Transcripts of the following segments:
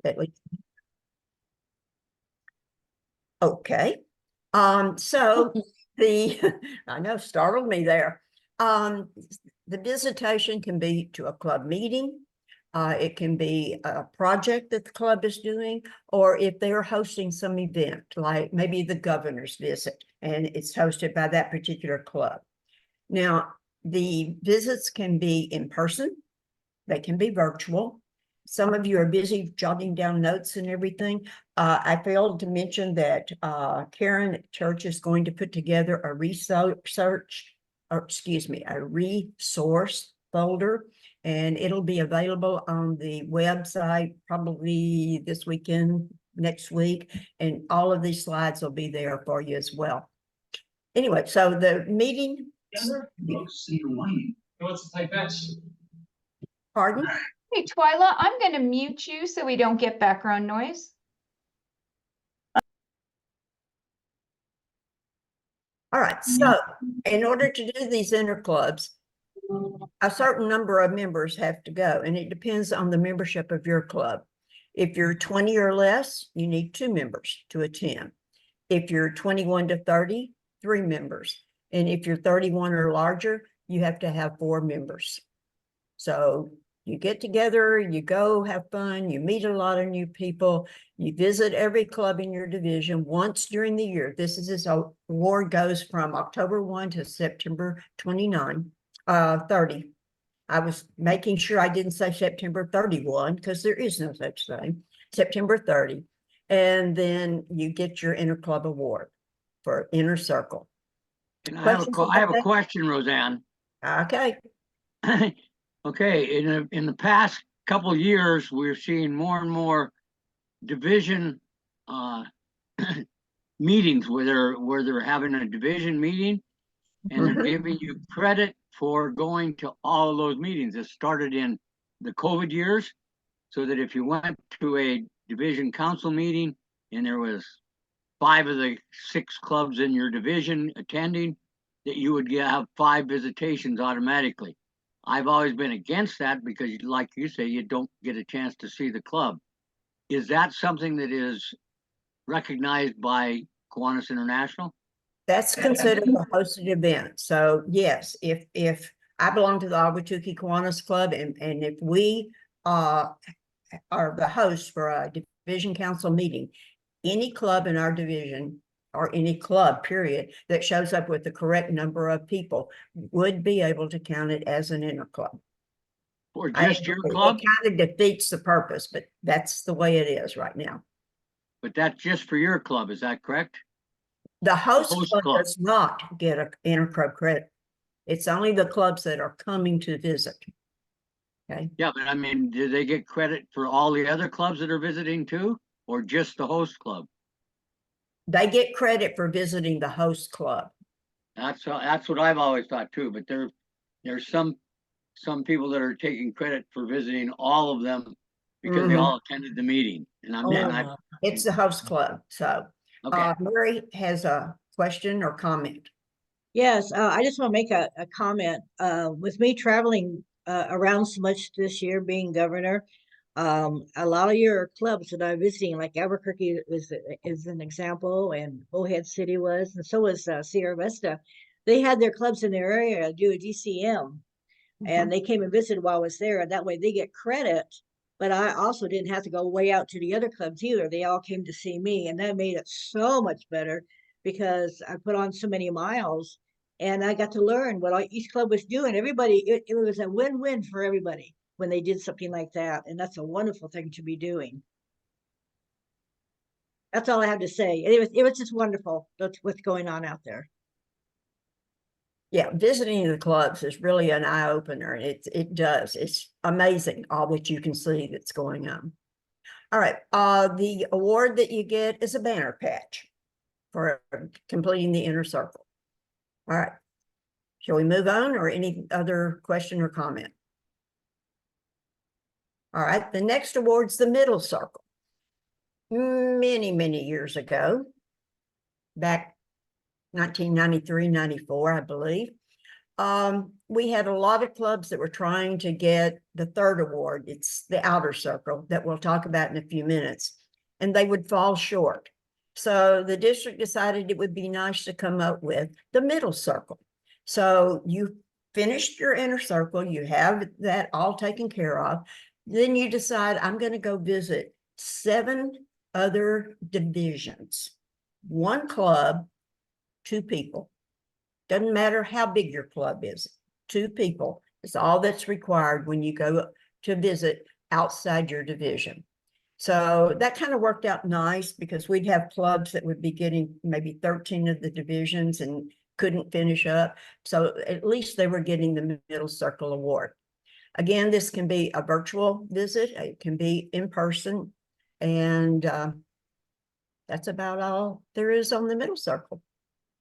at least. Okay. So I know, startled me there. The visitation can be to a club meeting. It can be a project that the club is doing, or if they are hosting some event, like maybe the governor's visit, and it's hosted by that particular club. Now, the visits can be in person. They can be virtual. Some of you are busy jotting down notes and everything. I failed to mention that Karen at church is going to put together a resource folder, and it'll be available on the website probably this weekend, next week, and all of these slides will be there for you as well. Anyway, so the meeting. Pardon? Hey, Twyla, I'm going to mute you so we don't get background noise. All right, so in order to do these interclubs, a certain number of members have to go, and it depends on the membership of your club. If you're 20 or less, you need 2 members to attend. If you're 21 to 30, 3 members. And if you're 31 or larger, you have to have 4 members. So you get together, you go have fun, you meet a lot of new people, you visit every club in your division once during the year. This award goes from October 1 to September 30. I was making sure I didn't say September 31 because there is no such thing. September 30. And then you get your interclub award for Inner Circle. I have a question, Roseanne. Okay. Okay, in the past couple of years, we're seeing more and more division meetings where they're having a division meeting and they're giving you credit for going to all of those meetings. It started in the COVID years, so that if you went to a division council meeting and there was 5 of the 6 clubs in your division attending, that you would have 5 visitations automatically. I've always been against that because, like you say, you don't get a chance to see the club. Is that something that is recognized by Kiwanis International? That's considered a hosted event. So yes, if I belong to the Ahwatukee Kiwanis Club, and if we are the host for a division council meeting, any club in our division or any club period that shows up with the correct number of people would be able to count it as an interclub. Or just your club? It kind of defeats the purpose, but that's the way it is right now. But that's just for your club, is that correct? The host club does not get an interclub credit. It's only the clubs that are coming to visit. Okay. Yeah, but I mean, do they get credit for all the other clubs that are visiting too, or just the host club? They get credit for visiting the host club. That's what I've always thought too. But there's some people that are taking credit for visiting all of them because they all attended the meeting. And it's the host club. So okay. Mary has a question or comment. Yes, I just want to make a comment. With me traveling around so much this year, being governor, a lot of your clubs that I'm visiting, like Albuquerque is an example, and Bullhead City was, and so was Sierra Vista. They had their clubs in their area do a DCM, and they came and visited while I was there, and that way they get credit. But I also didn't have to go way out to the other clubs either. They all came to see me, and that made it so much better because I put on so many miles, and I got to learn what each club was doing. Everybody, it was a win-win for everybody when they did something like that, and that's a wonderful thing to be doing. That's all I have to say. It was just wonderful. That's what's going on out there. Yeah, visiting the clubs is really an eye-opener. It's amazing all that you can see that's going on. All right, the award that you get is a banner patch for completing the inner circle. All right, shall we move on, or any other question or comment? All right, the next award's the middle circle. Many years ago, back 1993, 94, I believe, We had a lot of clubs that were trying to get the third award. It's the outer circle that we'll talk about in a few minutes, and they would fall short. So the district decided it would be nice to come up with the middle circle. So you finished your inner circle, you have that all taken care of. Then you decide, I'm going to go visit 7 other divisions, 1 club, 2 people. Doesn't matter how big your club is, 2 people. It's all that's required when you go to visit outside your division. So that kind of worked out nice because we'd have clubs that would be getting maybe 13 of the divisions and couldn't finish up. So at least they were getting the middle circle award. Again, this can be a virtual visit, it can be in person, and that's about all there is on the middle circle.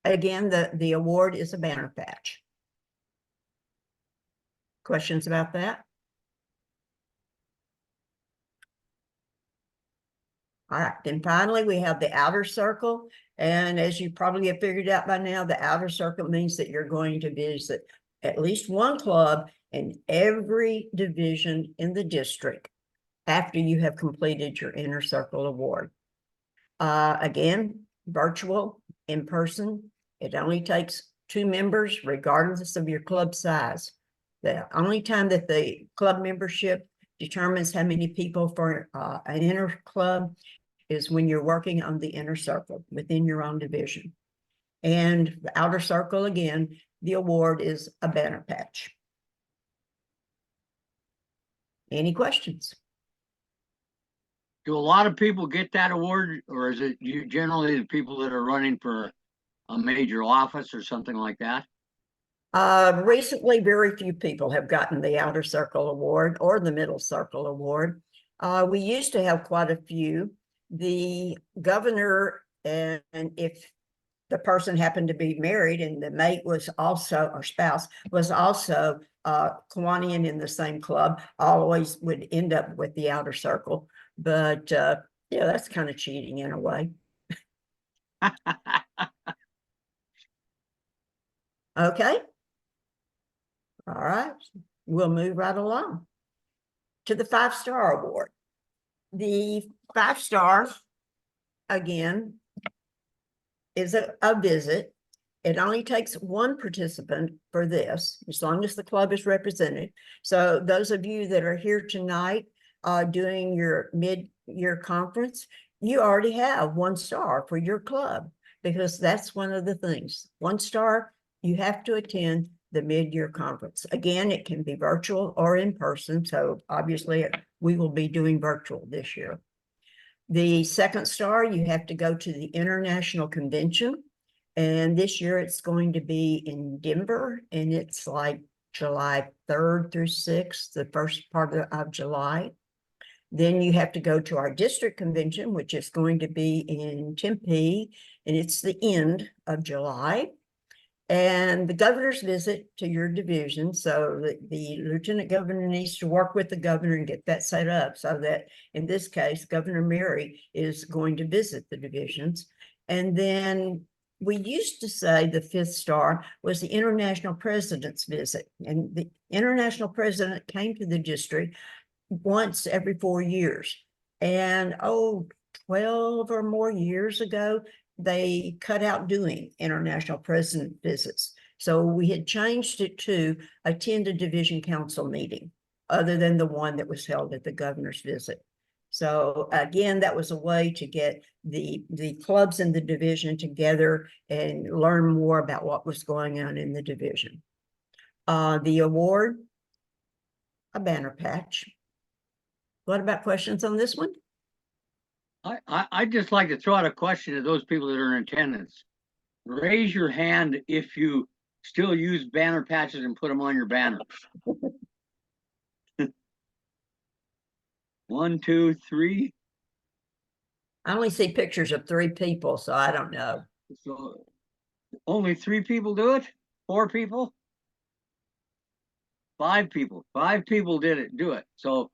Again, the award is a banner patch. Questions about that? All right, then finally we have the outer circle. And as you probably have figured out by now, the outer circle means that you're going to visit at least 1 club in every division in the district after you have completed your inner circle award. Again, virtual, in person. It only takes 2 members, regardless of your club size. The only time that the club membership determines how many people for an inner club is when you're working on the inner circle within your own division. And the outer circle, again, the award is a banner patch. Any questions? Do a lot of people get that award, or is it generally the people that are running for a major office or something like that? Recently, very few people have gotten the outer circle award or the middle circle award. We used to have quite a few. The governor, and if the person happened to be married and the mate was also, or spouse was also Kiwanian in the same club, always would end up with the outer circle. But yeah, that's kind of cheating in a way. Okay. All right. We'll move right along to the 5-star award. The 5-star, again, is a visit. It only takes 1 participant for this, as long as the club is represented. So those of you that are here tonight doing your mid-year conference, you already have 1 star for your club, because that's one of the things. 1 star, you have to attend the mid-year conference. Again, it can be virtual or in person. So obviously we will be doing virtual this year. The 2nd star, you have to go to the international convention. And this year it's going to be in Denver, and it's like July 3rd through 6th, the first part of July. Then you have to go to our district convention, which is going to be in Tempe, and it's the end of July. And the governor's visit to your division. So the lieutenant governor needs to work with the governor and get that set up, so that in this case, Governor Mary is going to visit the divisions. And then we used to say the 5th star was the international president's visit. And the international president came to the district once every 4 years. And 12 or more years ago, they cut out doing international president visits. So we had changed it to attend a division council meeting, other than the one that was held at the governor's visit. So again, that was a way to get the clubs in the division together and learn more about what was going on in the division. The award, a banner patch. What about questions on this one? I'd just like to throw out a question to those people that are in attendance. Raise your hand if you still use banner patches and put them on your banners. 1, 2, 3. I only see pictures of 3 people, so I don't know. So only 3 people do it? 4 people? 5 people. 5 people do it. So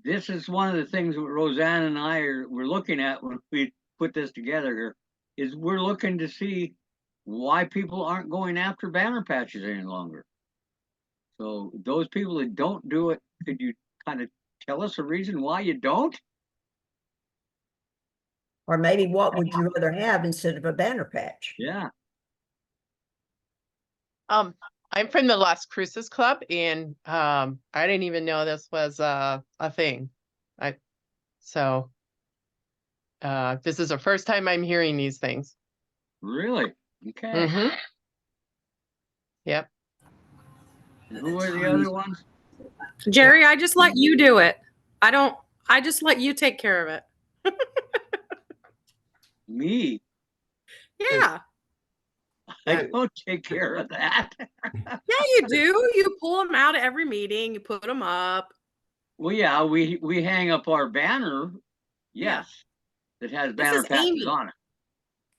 this is one of the things that Roseanne and I we're looking at when we put this together here, is we're looking to see why people aren't going after banner patches any longer. So those people that don't do it, could you kind of tell us a reason why you don't? Or maybe what would you rather have instead of a banner patch? Yeah. I'm from the Las Cruces Club, and I didn't even know this was a thing. So this is the first time I'm hearing these things. Really? Okay. Mm-hmm. Yep. And who are the other ones? Jerry, I just let you do it. I just let you take care of it. Me. Yeah. I don't take care of that. Yeah, you do. You pull them out at every meeting, you put them up. Well, yeah, we hang up our banner. Yes. That has This banner is patches Amy. on it.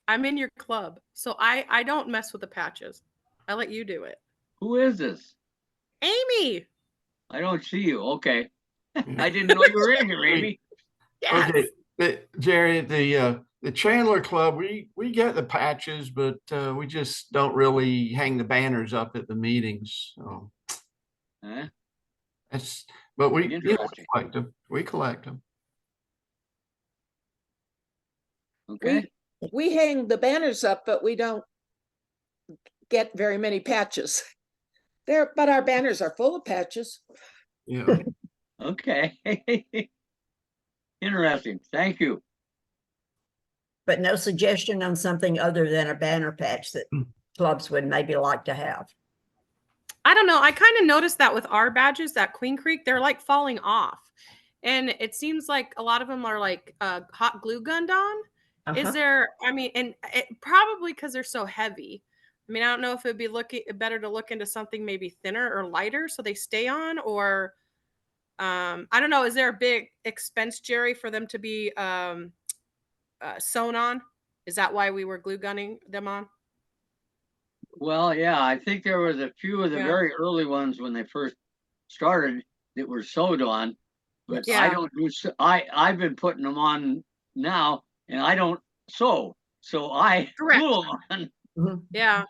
I'm in your club. So I don't mess with the patches. I let you do it. Who is this? Amy. I don't see you. Okay. I didn't know you were in here, Amy. Yes. Okay, Jerry, the Chandler Club, we get the patches, but we just don't really hang the banners up at the meetings. So Huh? but we, we Interesting. collect them. We collect them. Okay. We hang the banners up, but we don't get very many patches. But our banners are full of patches. Yeah. Okay. Interesting. Thank you. But no suggestion on something other than a banner patch that clubs would maybe like to have. I don't know. I kind of noticed that with our badges at Queen Creek, they're like falling off. And it seems like a lot of them are like hot glue gunned on. Is there, I mean, and it probably because they're so heavy. I mean, I don't know if it'd be better to look into something maybe thinner or lighter so they stay on, or I don't know. Is there a big expense, Jerry, for them to be sewn on? Is that why we were glue gunning them on? Well, yeah, I think there was a few of the Yeah. very early ones when they first started that were sewed on, but I Yeah. don't do. I've been putting them on now, and I don't sew, so I Correct. glue them on. Yeah.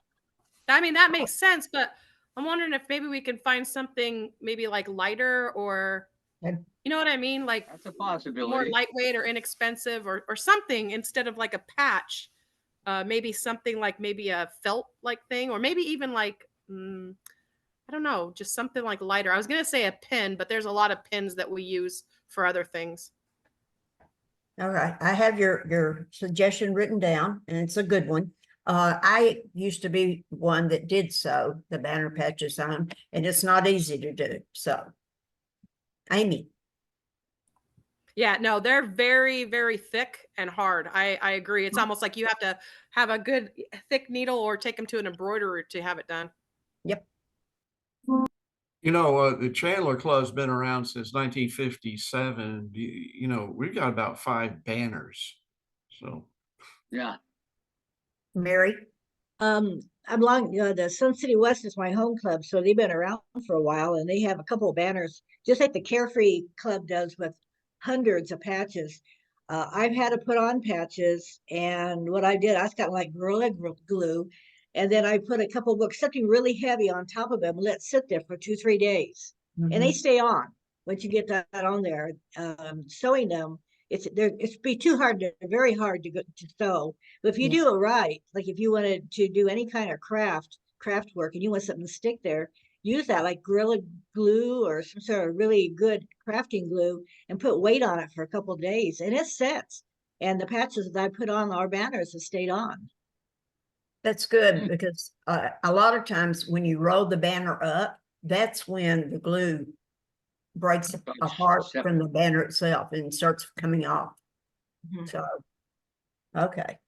I mean, that makes sense, but I'm wondering if maybe we can find something maybe like lighter or, Okay. you know what I mean? Like That's a more possibility. lightweight or inexpensive or something instead of like a patch. Maybe something like maybe a felt like thing, or maybe even like, I don't know, just something like lighter. I was going to say a pin, but there's a lot of pins that we use for other things. All right, I have your suggestion written down, and it's a good one. I used to be one that did sew the banner patches on, and it's not easy to do. So, Amy. Yeah, no, they're very, very thick and hard. I agree. It's almost like you have to have a good thick needle or take them to an embroiderer to have it done. Yep. You know, the Chandler Club's been around since 1957. You know, we've got about 5 banners. So Yeah. Mary. I'm the Sun City West is my home club, so they've been around for a while, and they have a couple of banners, just like the Carefree Club does, with hundreds of patches. I've had to put on patches, and what I did, I just got like Gorilla Glue, and then I put a couple books, something really heavy on top of them, and let it sit there for 2-3 days, and they stay on. Once you get that on there, sewing them, it's be too hard to, very hard to sew. But if you do it right, like if you wanted to do any kind of craft work and you want something to stick there, use that like Gorilla Glue or some sort of really good crafting glue and put weight on it for a couple of days, and it sets. And the patches that I put on our banners have stayed on. That's good, because a lot of times when you roll the banner up, that's when the glue breaks apart from the banner itself and starts coming off. So, okay.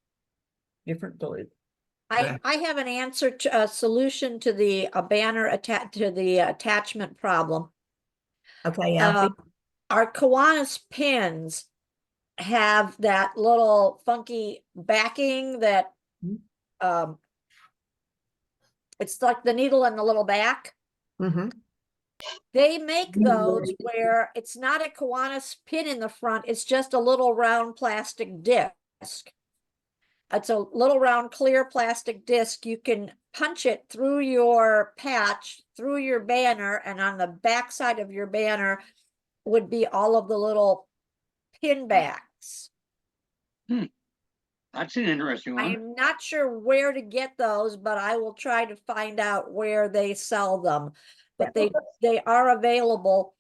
Different glue. Yeah. I have an answer to a solution to the banner attached to the attachment problem. Okay, Alfie. Our Kiwanis pins have that little funky backing that it's like the needle in the little back. They make those where it's not a Kiwanis pin in the front, it's just a little round plastic disc. It's a little round clear plastic disc. You can punch it through your patch, through your banner, and on the back side of your banner would be all of the little pin backs. That's an interesting one. I'm not sure where to get those, but I will try to find out where they sell them. But they are available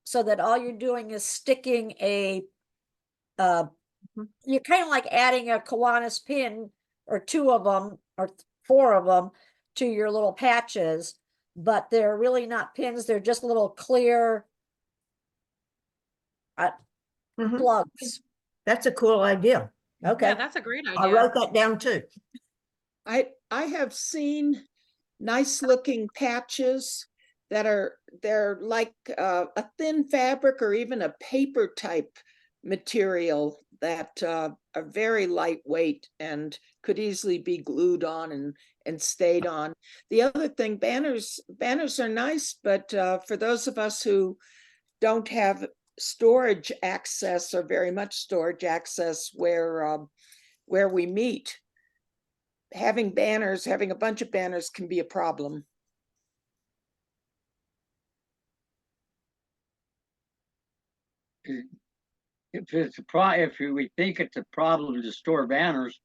so that all you're doing is sticking a you're kind of like adding a Kiwanis pin or two of them or four of them to your little patches, but they're really not pins. They're just little clear Mhm. plugs. That's a cool idea. Okay, Yeah, that's a great I idea. wrote that down too. I have seen nice looking patches that they're like a thin fabric or even a paper type material that are very lightweight and could easily be glued on and stayed on. The other thing, banners are nice, but for those of us who don't have storage access or very much storage access where we meet, having a bunch of banners can be a problem. If it's if we think it's a problem to store banners,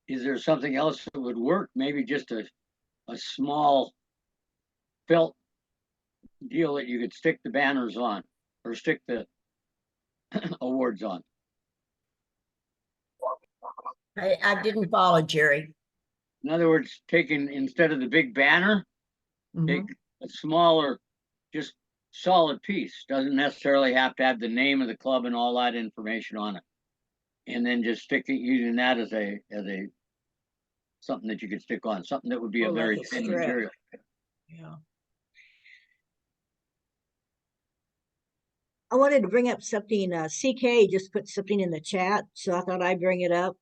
is there something else that would work? Maybe just a small felt deal that you could stick the banners on or stick the awards on. I didn't follow Jerry. In other words, taking instead of the big banner, Mhm. take a smaller, just solid piece. Doesn't necessarily have to have the name of the club and all that information on it. And then just using that as a something that you could stick on, something that would be Oh, a very like a thin strip. material. Yeah. I wanted to bring up something, CK just put something in the chat, so I thought I'd bring it up.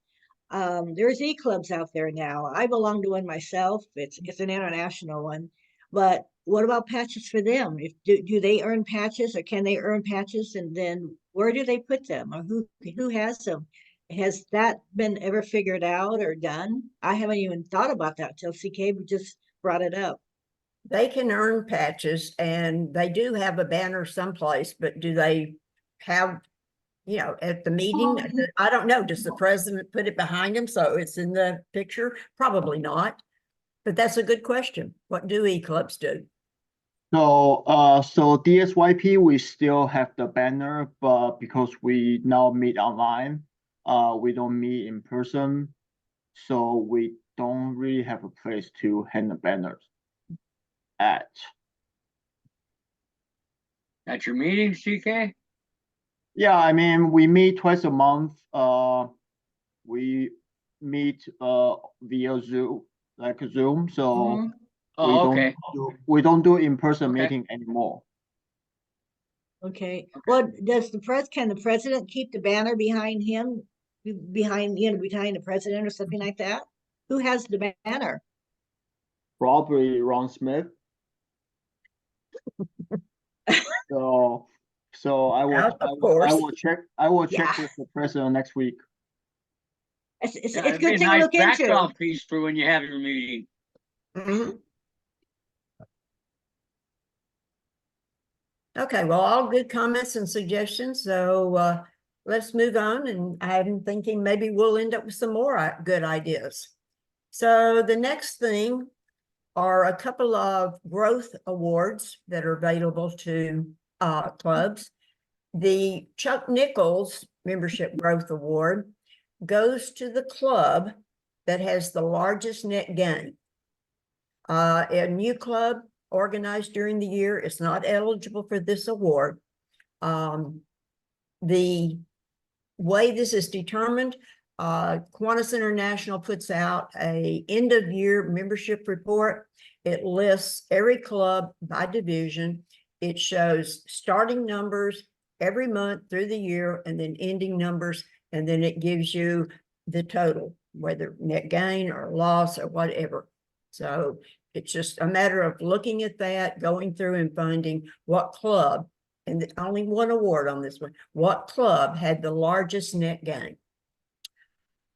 There's e-clubs out there now. I belong to one myself. It's an international one. But what about patches for them? Do they earn patches, or can they earn patches? And then where do they put them, or who has them? Has that been ever figured out or done? I haven't even thought about that till CK just brought it up. They can earn patches and they do have a banner someplace, but do they have, at the meeting? I don't know. Does the president put it behind him so it's in the picture? Probably not. But that's a good question. What do e-clubs do? So DSYP, we still have the banner, but because we now meet online, we don't meet in person, so we don't really have a place to hang the banners at. At your meeting, CK? Yeah, I mean, we meet twice a month. We meet via Zoom, like Zoom, so Mhm. Oh, okay. we don't do in-person Okay. meeting anymore. Okay. Well, can the president keep the banner behind him, behind the president or something like that? Who has the banner? Probably Ron Smith. So I will, Of I course. will check. I will check Yeah. with the president next week. It's Yeah, a it'd be good a thing to nice look into. background piece for when you have your meeting. Mhm. Okay, well, all good comments and suggestions. So let's move on. And I'm thinking maybe we'll end up with some more good ideas. So the next thing are a couple of growth awards that are available to clubs. The Chuck Nichols Membership Growth Award goes to the club that has the largest net gain. A new club organized during the year is not eligible for this award. The way this is determined, Kiwanis International puts out a end of year membership report. It lists every club by division. It shows starting numbers every month through the year and then ending numbers. And then it gives you the total, whether net gain or loss or whatever. So it's just a matter of looking at that, going through and finding what club, and only one award on this one, what club had the largest net gain.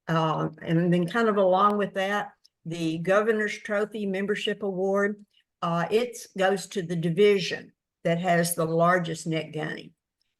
And then kind of along with that, the Governor's Trophy Membership Award, it goes to the division that has the largest net gain.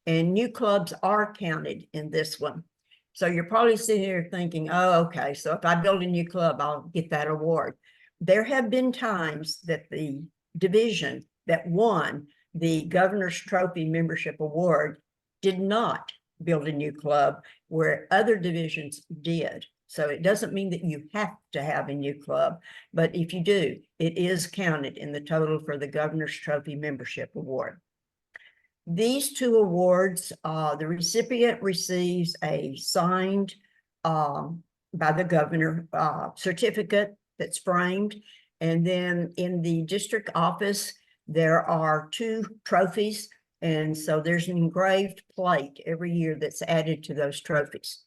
And new clubs are counted in this one. So you're probably sitting here thinking, oh, okay, so if I build a new club, I'll get that award. There have been times that the division that won the Governor's Trophy Membership Award did not build a new club where other divisions did. So it doesn't mean that you have to have a new club, but if you do, it is counted in the total for the Governor's Trophy Membership Award. These two awards, the recipient receives a signed by the governor certificate that's framed. And then in the district office, there are 2 trophies. And so there's an engraved plate every year that's added to those trophies.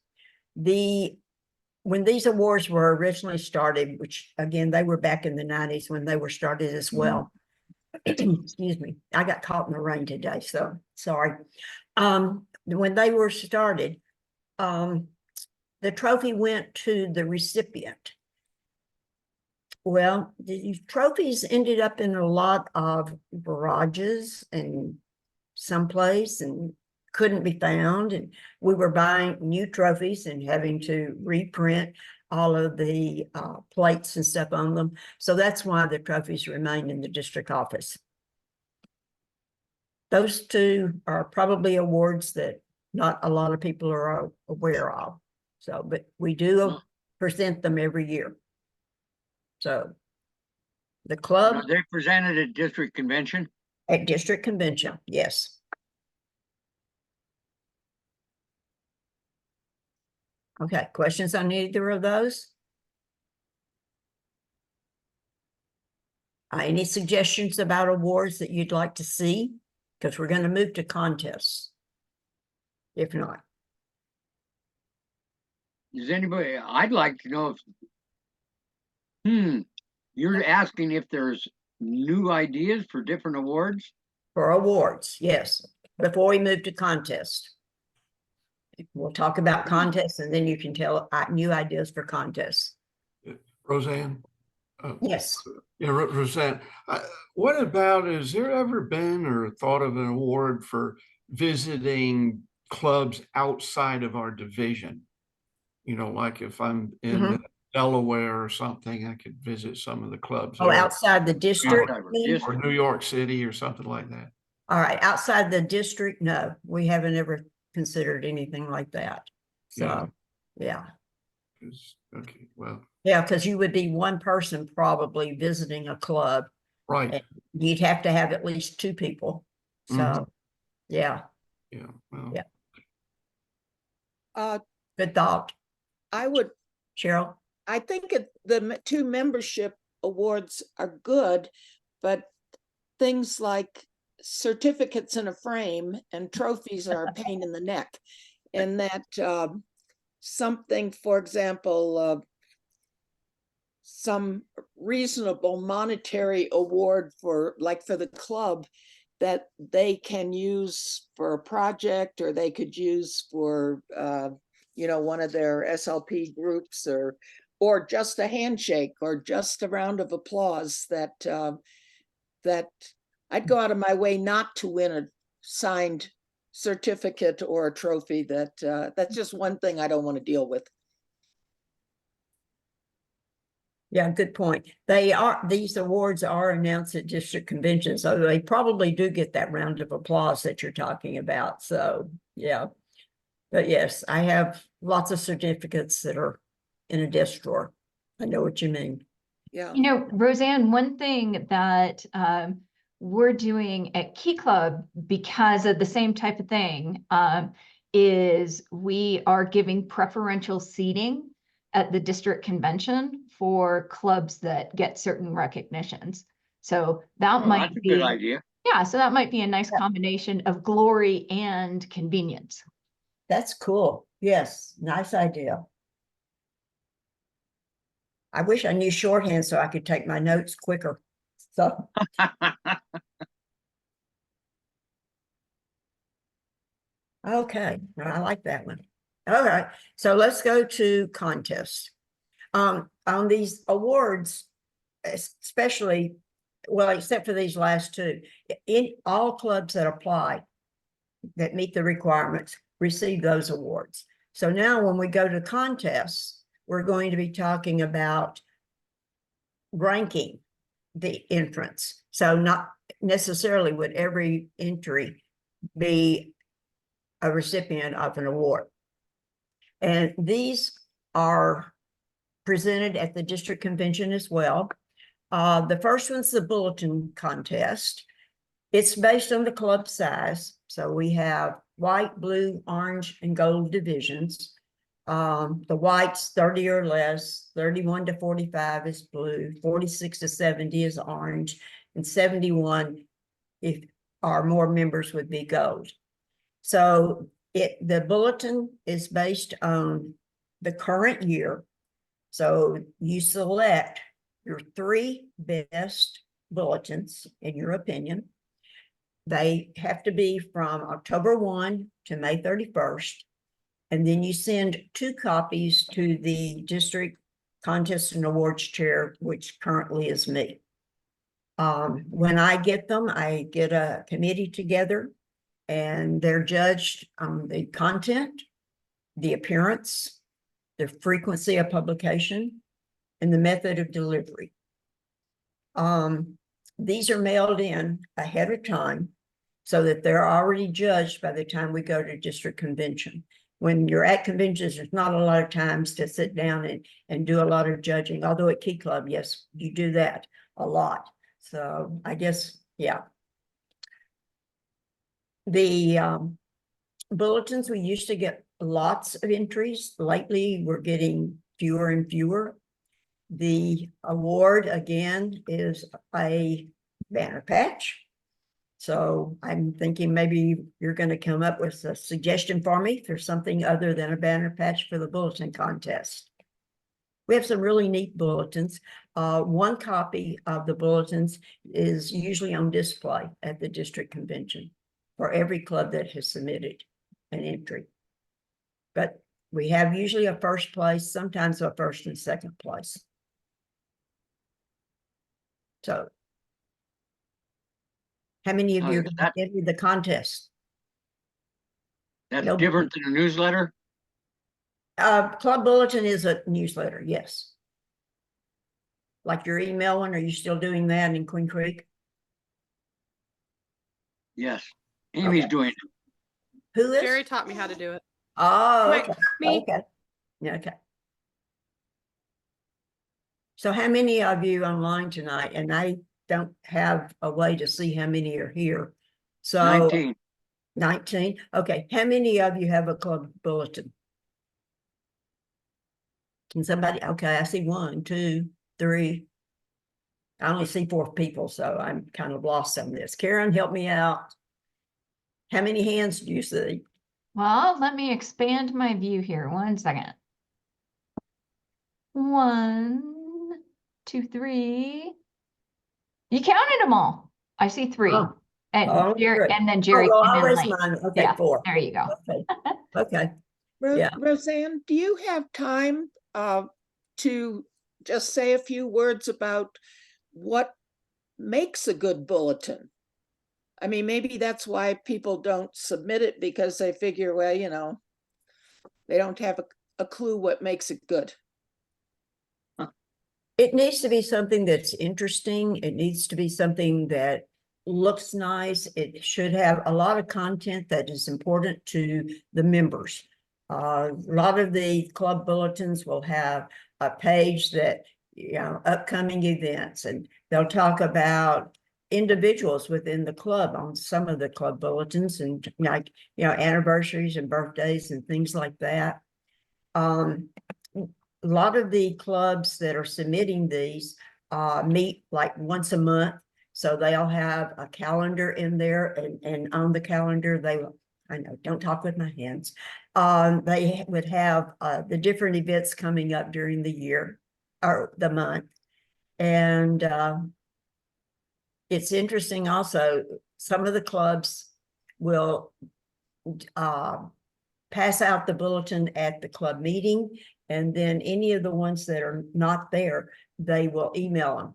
When these awards were originally started, which again, they were back in the 90s when they were started as well. Excuse me, I got caught in the rain today, so sorry. When they were started, the trophy went to the recipient. Well, the trophies ended up in a lot of garages and someplace and couldn't be found. And we were buying new trophies and having to reprint all of the plates and stuff on them. So that's why the trophies remain in the district office. Those 2 are probably awards that not a lot of people are aware of. So, but we do present them every year. So the club. Are they presented at district convention? At district convention, yes. Okay, questions on either of those? Any suggestions about awards that you'd like to see? Because we're going to move to contests. If not. Does anybody, I'd like to know if, you're asking if there's new ideas for different awards? For awards, yes. Before we move to contests. We'll talk about contests and then you can tell new ideas for contests. Roseanne? Yes. Yeah, Roseanne, what about, has there ever been or thought of an award for visiting clubs outside of our division? You know, like if I'm in Delaware or something, I could visit some of the clubs. Oh, outside the district? Or New York City or something like that. All right, outside the district, no, we haven't ever considered anything like that. So, yeah. Okay, well. Yeah, because you would be one person probably visiting a club. Right. You'd have to have at least 2 people. So, yeah. Yeah. Well. Yeah. Good thought. I would, Cheryl? I think the 2 membership awards are good, but things like certificates in a frame and trophies are a pain in the neck. And that something, for example, some reasonable monetary award for the club that they can use for a project, or they could use for one of their SLP groups, or just a handshake or just a round of applause, that I'd go out of my way not to win a signed certificate or a trophy. That's just one thing I don't want to deal with. Yeah, good point. These awards are announced at district conventions, so they probably do get that round of applause that you're talking about. So, yeah. But yes, I have lots of certificates that are in a desk drawer. I know what you mean. Yeah. You know, Roseanne, one thing that we're doing at Key Club because of the same type of thing is we are giving preferential seating at the district convention for clubs that get certain recognitions. So that might that's a be good idea. Yeah, so that might be a nice combination of glory and convenience. That's cool. Yes, nice idea. I wish I knew shorthand so I could take my notes quicker. So. Okay, I like that one. All right, so let's go to contests. On these awards, especially, well, except for these last two, in all clubs that apply that meet the requirements receive those awards. So now when we go to contests, we're going to be talking about ranking the entrants. So not necessarily would every entry be a recipient of an award. And these are presented at the district convention as well. The first one's the bulletin contest. It's based on the club size. So we have white, blue, orange, and gold divisions. The white's 30 or less, 31 to 45 is blue, 46 to 70 is orange, and 71 if our more members would be gold. So the bulletin is based on the current year. So you select your 3 best bulletins in your opinion. They have to be from October 1 to May 31st. And then you send 2 copies to the district contest and awards chair, which currently is me. When I get them, I get a committee together and they're judged on the content, the appearance, the frequency of publication, and the method of delivery. These are mailed in ahead of time so that they're already judged by the time we go to district convention. When you're at conventions, there's not a lot of times to sit down and do a lot of judging, although at Key Club, yes, you do that a lot. So I guess, yeah. The bulletins, we used to get lots of entries. Lately, we're getting fewer and fewer. The award, again, is a banner patch. So I'm thinking maybe you're going to come up with a suggestion for me for something other than a banner patch for the bulletin contest. We have some really neat bulletins. 1 copy of the bulletins is usually on display at the district convention for every club that has submitted an entry. But we have usually a first place, sometimes a first and second place. So how many of you entered the contest? That's No. different than a newsletter? Club bulletin is a newsletter, yes. Like your email one, are you still doing that in Queen Creek? Yes, Amy's Okay. doing it. Who is? Jerry taught me how to do it. Oh, Mike, okay. me. Okay. Yeah, okay. So how many of you online tonight? And I don't have a way to see how many are here. So 19. 19. Okay. How many of you have a club bulletin? Can somebody? Okay, I see 1, 2, 3. I only see 4 people, so I'm kind of lost on this. Karen, help me out. How many hands do you see? Well, let me expand my view here. 1 second. 1, 2, 3. You counted them all. I see 3. Oh. And Oh, Jerry, good. and then Jerry well, came I'll in raise late. mine. Okay, Yeah, 4. there you go. Okay. Okay. Yeah. Roseanne, do you have time to just say a few words about what makes a good bulletin? I mean, maybe that's why people don't submit it, because they figure, well, you know, they don't have a clue what makes it good. It needs to be something that's interesting. It needs to be something that looks nice. It should have a lot of content that is important to the members. A lot of the club bulletins will have a page that, you know, upcoming events, and they'll talk about individuals within the club on some of the club bulletins, and like, you know, anniversaries and birthdays and things like that. A lot of the clubs that are submitting these meet like once a month. So they'll have a calendar in there, and on the calendar, I know, don't talk with my hands. They would have the different events coming up during the year or the month. And it's interesting also, some of the clubs will pass out the bulletin at the club meeting, and then any of the ones that are not there, they will email them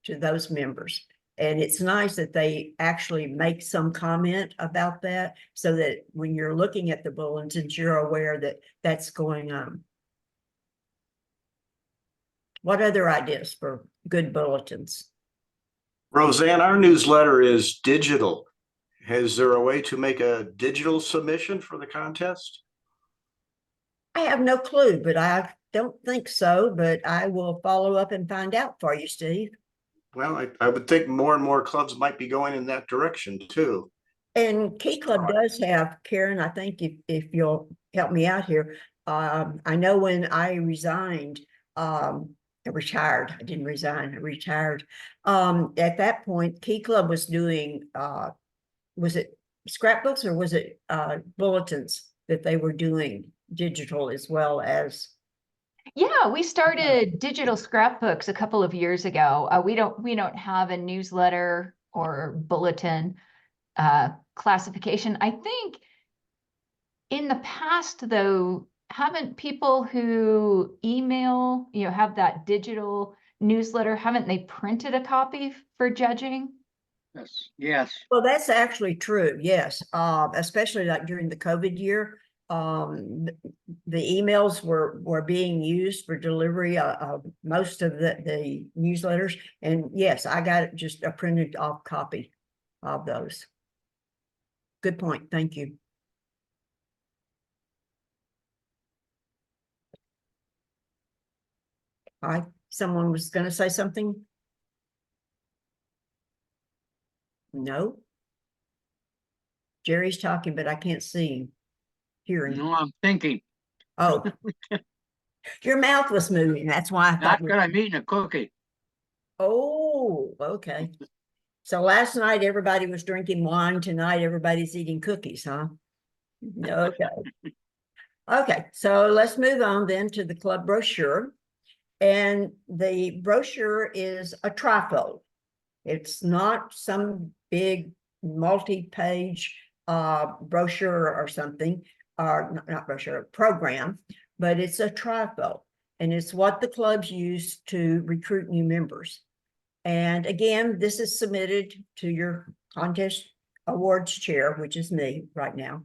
to those members. And it's nice that they actually make some comment about that, so that when you're looking at the bulletins, you're aware that that's going on. What other ideas for good bulletins? Roseanne, our newsletter is digital. Is there a way to make a digital submission for the contest? I have no clue, but I don't think so, but I will follow up and find out for you, Steve. Well, I would think more and more clubs might be going in that direction too. And Key Club does have, Karen, I think if you'll help me out here, I know when I resigned, I retired, I didn't resign, I retired. At that point, Key Club was doing, was it scrapbooks or was it bulletins that they were doing digital as well as? Yeah, we started digital scrapbooks a couple of years ago. We don't have a newsletter or bulletin classification. I think in the past, though, haven't people who email, have that digital newsletter, haven't they printed a copy for judging? Yes, yes. Well, that's actually true, yes. Especially like during the COVID year, the emails were being used for delivery of most of the newsletters. And yes, I got just a printed off copy of those. Good point. Thank you. Someone was going to say something? No. Jerry's talking, but I can't see him. Hearing. No, I'm thinking. Oh, your mouth was moving. That's why I thought. Not that I'm eating a cookie. Oh, okay. So last night everybody was drinking wine. Tonight everybody's eating cookies, huh? Okay. Okay, so let's move on then to the club brochure. And the brochure is a trifold. It's not some big multi-page brochure or something, or not brochure, program, but it's a trifold. And it's what the clubs use to recruit new members. And again, this is submitted to your contest awards chair, which is me right now.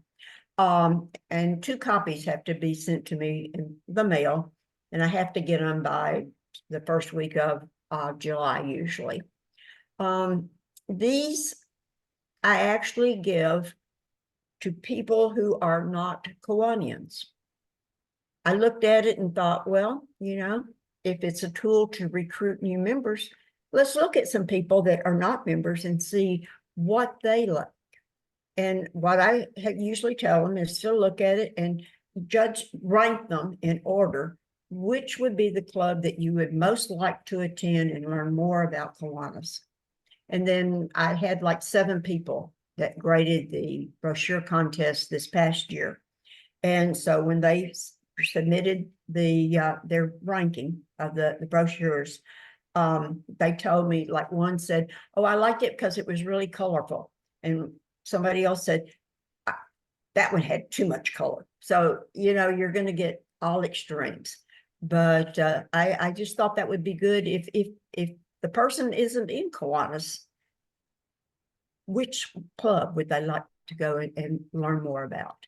And 2 copies have to be sent to me in the mail, and I have to get them by the first week of July usually. These I actually give to people who are not Kiwanians. I looked at it and thought, well, if it's a tool to recruit new members, let's look at some people that are not members and see what they like. And what I usually tell them is to look at it and rank them in order. Which would be the club that you would most like to attend and learn more about Kiwanis? And then I had like 7 people that graded the brochure contest this past year. And so when they submitted their ranking of the brochures, they told me, like one said, oh, I liked it because it was really colorful. And somebody else said, that one had too much color. So, you're going to get all extremes. But I just thought that would be good if the person isn't in Kiwanis, which club would they like to go and learn more about?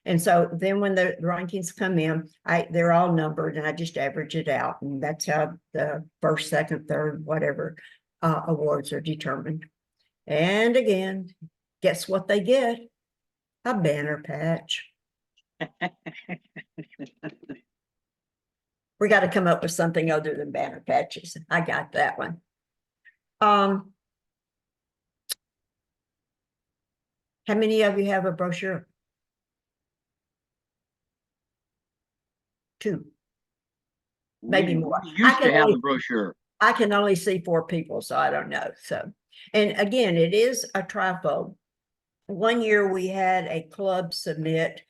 And so then when the rankings come in, they're all numbered and I just average it out. And that's how the first, second, third, whatever awards are determined. And again, guess what they get? A banner patch. We got to come up with something other than banner patches. I got that one. How many of you have a brochure? 2. Maybe more. We used to have a brochure. I can only see 4 people, so I don't know. So, and again, it is a trifold. One year we had a club submit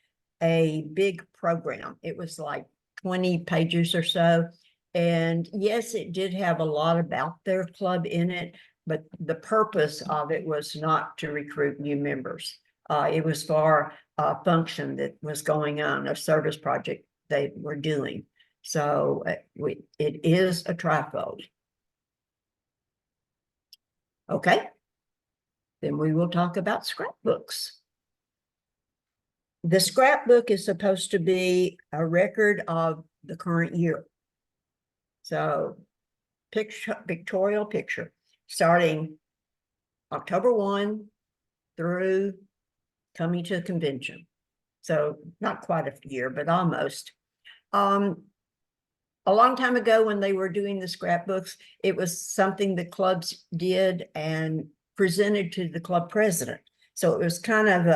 a big program. It was like 20 pages or so. And yes, it did have a lot about their club in it, but the purpose of it was not to recruit new members. It was for function that was going on, a service project they were doing. So it is a trifold. Okay. Then we will talk about scrapbooks. The scrapbook is supposed to be a record of the current year. So pictorial picture starting October 1 through coming to the convention. So not quite a year, but almost. A long time ago when they were doing the scrapbooks, it was something the clubs did and presented to the club president. So it was kind of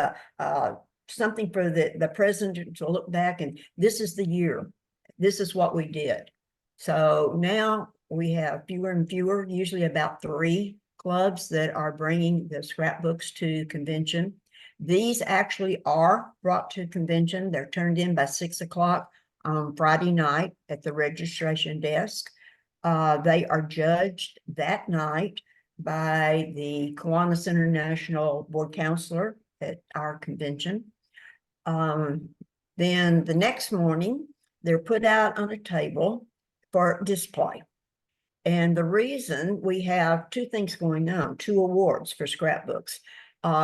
a something for the president to look back and this is the year. This is what we did. So now we have fewer and fewer, usually about 3 clubs that are bringing the scrapbooks to convention. These actually are brought to convention. They're turned in by 6 o'clock on Friday night at the registration desk. They are judged that night by the Kiwanis International Board Counselor at our convention. Then the next morning, they're put out on a table for display. And the reason we have 2 things going on, 2 awards for scrapbooks.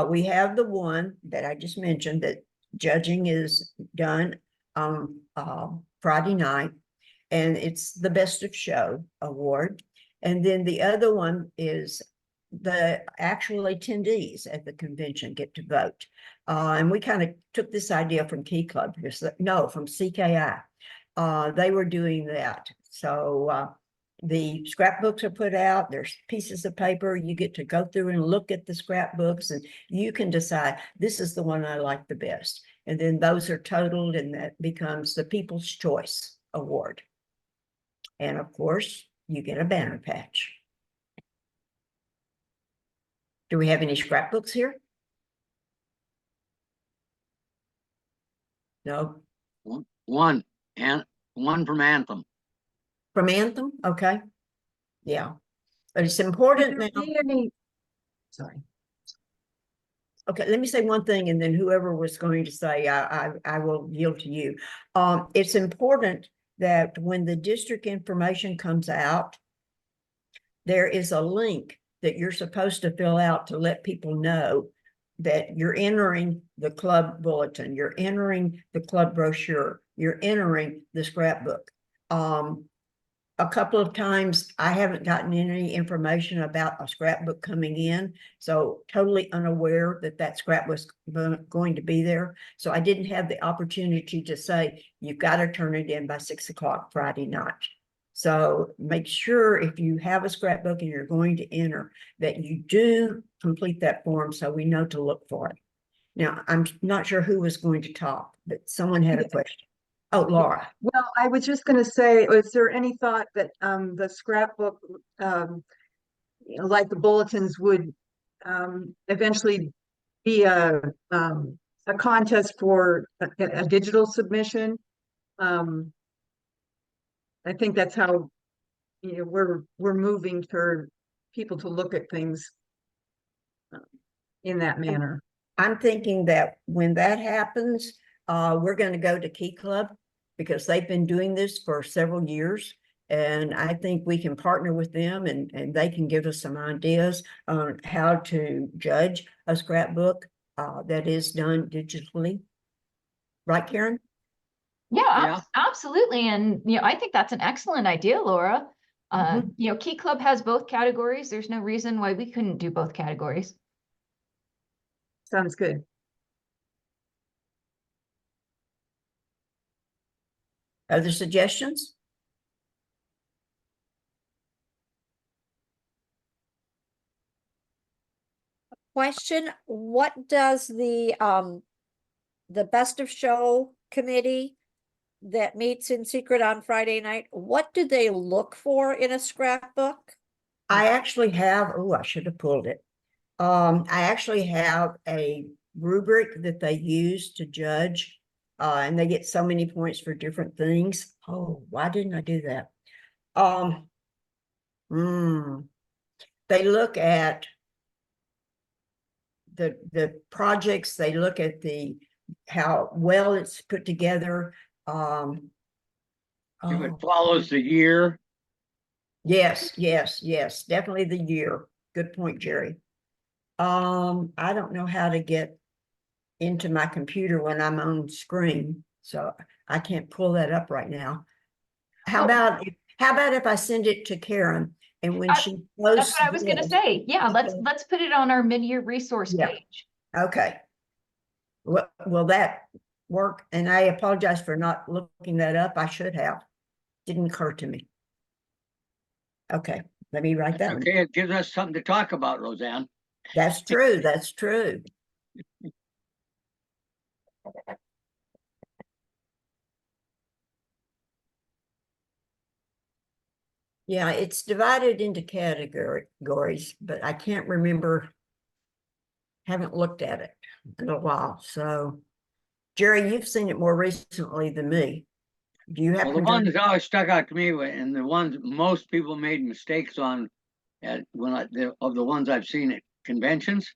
We have the one that I just mentioned that judging is done on Friday night, and it's the Best of Show award. And then the other one is the actual attendees at the convention get to vote. And we kind of took this idea from Key Club, from CKI. They were doing that. So the scrapbooks are put out, there's pieces of paper, you get to go through and look at the scrapbooks and you can decide, this is the one I like the best. And then those are totaled and that becomes the People's Choice Award. And of course, you get a banner patch. Do we have any scrapbooks here? No. One from Anthem. From Anthem? Okay. Yeah. But it's important now. Sorry. Okay, let me say one thing and then whoever was going to say, I will yield to you. It's important that when the district information comes out, there is a link that you're supposed to fill out to let people know that you're entering the club bulletin, you're entering the club brochure, you're entering the scrapbook. A couple of times I haven't gotten any information about a scrapbook coming in, so totally unaware that that scrap was going to be there. So I didn't have the opportunity to say, you've got to turn it in by 6 o'clock Friday night. So make sure if you have a scrapbook and you're going to enter that you do complete that form so we know to look for it. Now, I'm not sure who was going to talk, but someone had a question. Oh, Laura. Well, I was just going to say, is there any thought that the scrapbook, like the bulletins, would eventually be a contest for a digital submission? I think that's how we're moving for people to look at things in that manner. I'm thinking that when that happens, we're going to go to Key Club because they've been doing this for several years. And I think we can partner with them and they can give us some ideas on how to judge a scrapbook that is done digitally. Right, Karen? Yeah, absolutely. And, I think that's an excellent idea, Laura. Key Club has both categories. There's no reason why we couldn't do both categories. Sounds good. Other suggestions? Question, what does the Best of Show committee that meets in secret on Friday night, what do they look for in a scrapbook? I actually have, I should have pulled it. I actually have a rubric that they use to judge, and they get so many points for different things. Oh, why didn't I do that? They look at the projects, they look at the how well it's put together. If it Oh, follows the year, yes, definitely the year. Good point, Jerry. I don't know how to get into my computer when I'm on screen, so I can't pull that up right now. How Oh. about if I send it to Karen and when she That's posts what I was gonna this- say. Yeah, Okay. let's put it on our mid-year resource Yeah. page. Okay. Will that work? And I apologize for not looking that up. I should have. Didn't occur to me. Okay, let me write that one. okay, it gives us something to talk about, Roseanne. That's true. That's true. Yeah, it's divided into categories, but I can't remember. Haven't looked at it in a while. So, Jerry, you've seen it more recently than me. Do you Well, the happen one to? that always stuck out to me, and the ones most people made mistakes on, of the ones I've seen at conventions,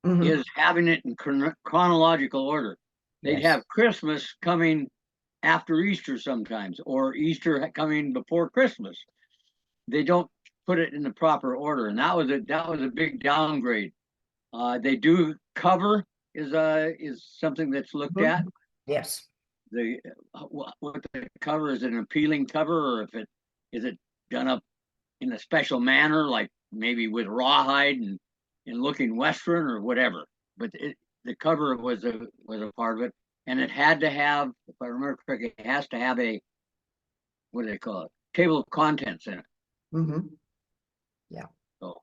Mhm. is having it in chronological order. They'd Yes. have Christmas coming after Easter sometimes, or Easter coming before Christmas. They don't put it in the proper order, and that was a big downgrade. They do cover is something that's looked Mhm. at. Yes. The what the cover is, an appealing cover, or if it is it done up in a special manner, like maybe with rawhide and looking western or whatever. But the cover was a part of it, and it had to have, if I remember correctly, it has to have a, what do they call it, table of contents in it. Mm-hmm. So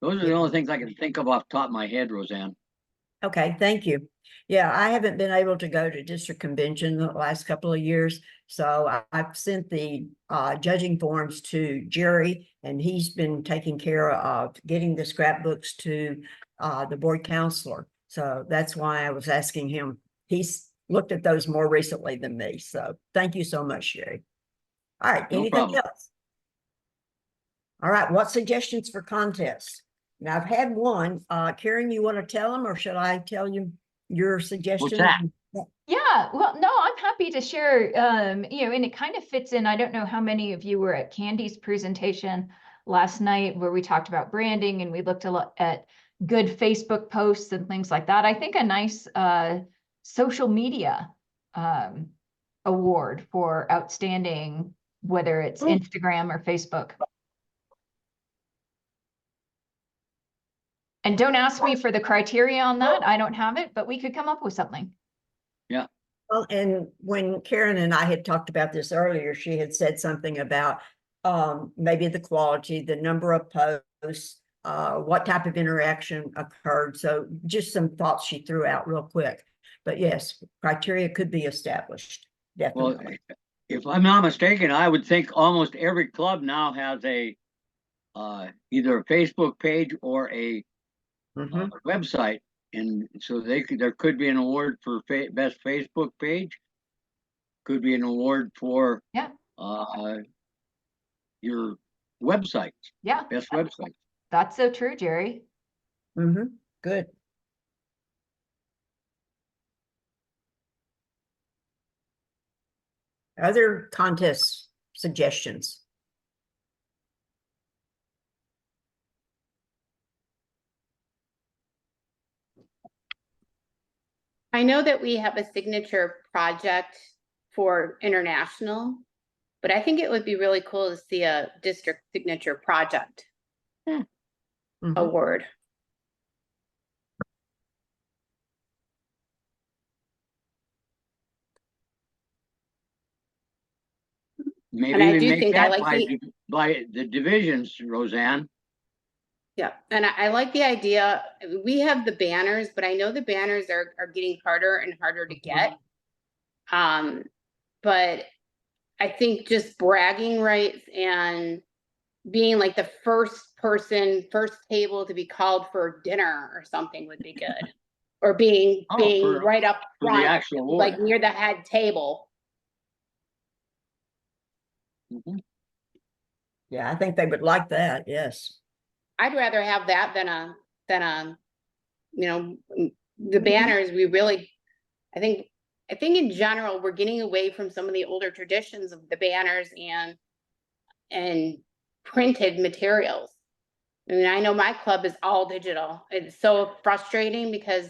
those are the only things I can think of off the top of my head, Roseanne. Okay, thank you. Yeah, I haven't been able to go to district convention the last couple of years. So I've sent the judging forms to Jerry, and he's been taking care of getting the scrapbooks to the board counselor. So that's why I was asking him. He's looked at those more recently than me. So thank you so much, Jerry. All right, No anything problem. else? All right, what suggestions for contests? Now I've had one. Karen, you want to tell them, or should I tell you your suggestion? that? Yeah, well, no, I'm happy to share, and it kind of fits in. I don't know how many of you were at Candy's presentation last night where we talked about branding and we looked a lot at good Facebook posts and things like that. I think a nice social media award for outstanding, whether it's Instagram or Facebook. And don't ask me for the criteria on that. I don't have it, but we could come up with something. Well, and when Karen and I had talked about this earlier, she had said something about maybe the quality, the number of posts, what type of interaction occurred. So just some thoughts she threw out real quick. But yes, criteria could be established, Well, definitely. if I'm not mistaken, I would think almost every club now has a either a Facebook page or a Mhm. website, and so there could be an award for best Facebook page, could be an award for Yeah. Your website, Yeah, best website. that's so true, Jerry. Mhm. Good. Other contest suggestions? I know that we have a signature project for international, but I think it would be really cool to see a district signature project Mhm. award. Maybe And I even do make think I that like by the divisions, Roseanne. Yeah, and I like the idea. We have the banners, but I know the banners are getting harder and harder to get. But I think just bragging rights and being like the first table to be called for dinner or something would be good. Or being right up for the front, actual award. like near the head table. Mhm. Yeah, I think they would like that. Yes. I'd rather have that than the banners. We really, I think in general, we're getting away from some of the older traditions of the banners and printed materials. I mean, I know my club is all digital. It's so frustrating because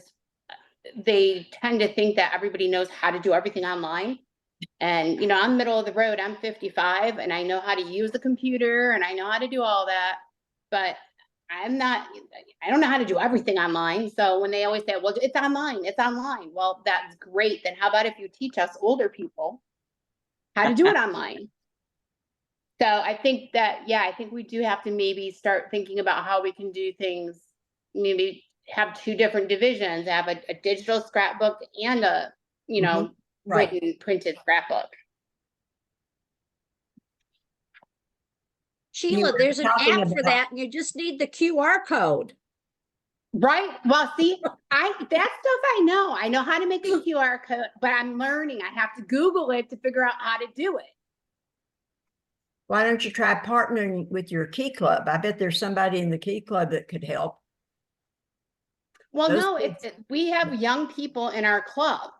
they tend to think that everybody knows how to do everything online. And, you know, I'm middle of the road, I'm 55 and I know how to use the computer and I know how to do all that, but I don't know how to do everything online. So when they always say, well, it's online. Well, that's great. Then how about if you teach us older people how to do it online? So I think that, yeah, I think we do have to maybe start thinking about how we can do things, maybe have two different divisions, have a digital scrapbook and a, you know, Right. written printed scrapbook. Sheila, were there's an talking app for about- that and you just need the QR code. Right. Well, see, that stuff I know how to make a QR code, but I'm learning. I have to Google it to figure out how to do it. Why don't you try partnering with your key club? I bet there's somebody in the key club that could help. Well, Those no, kids- we have young people in our club.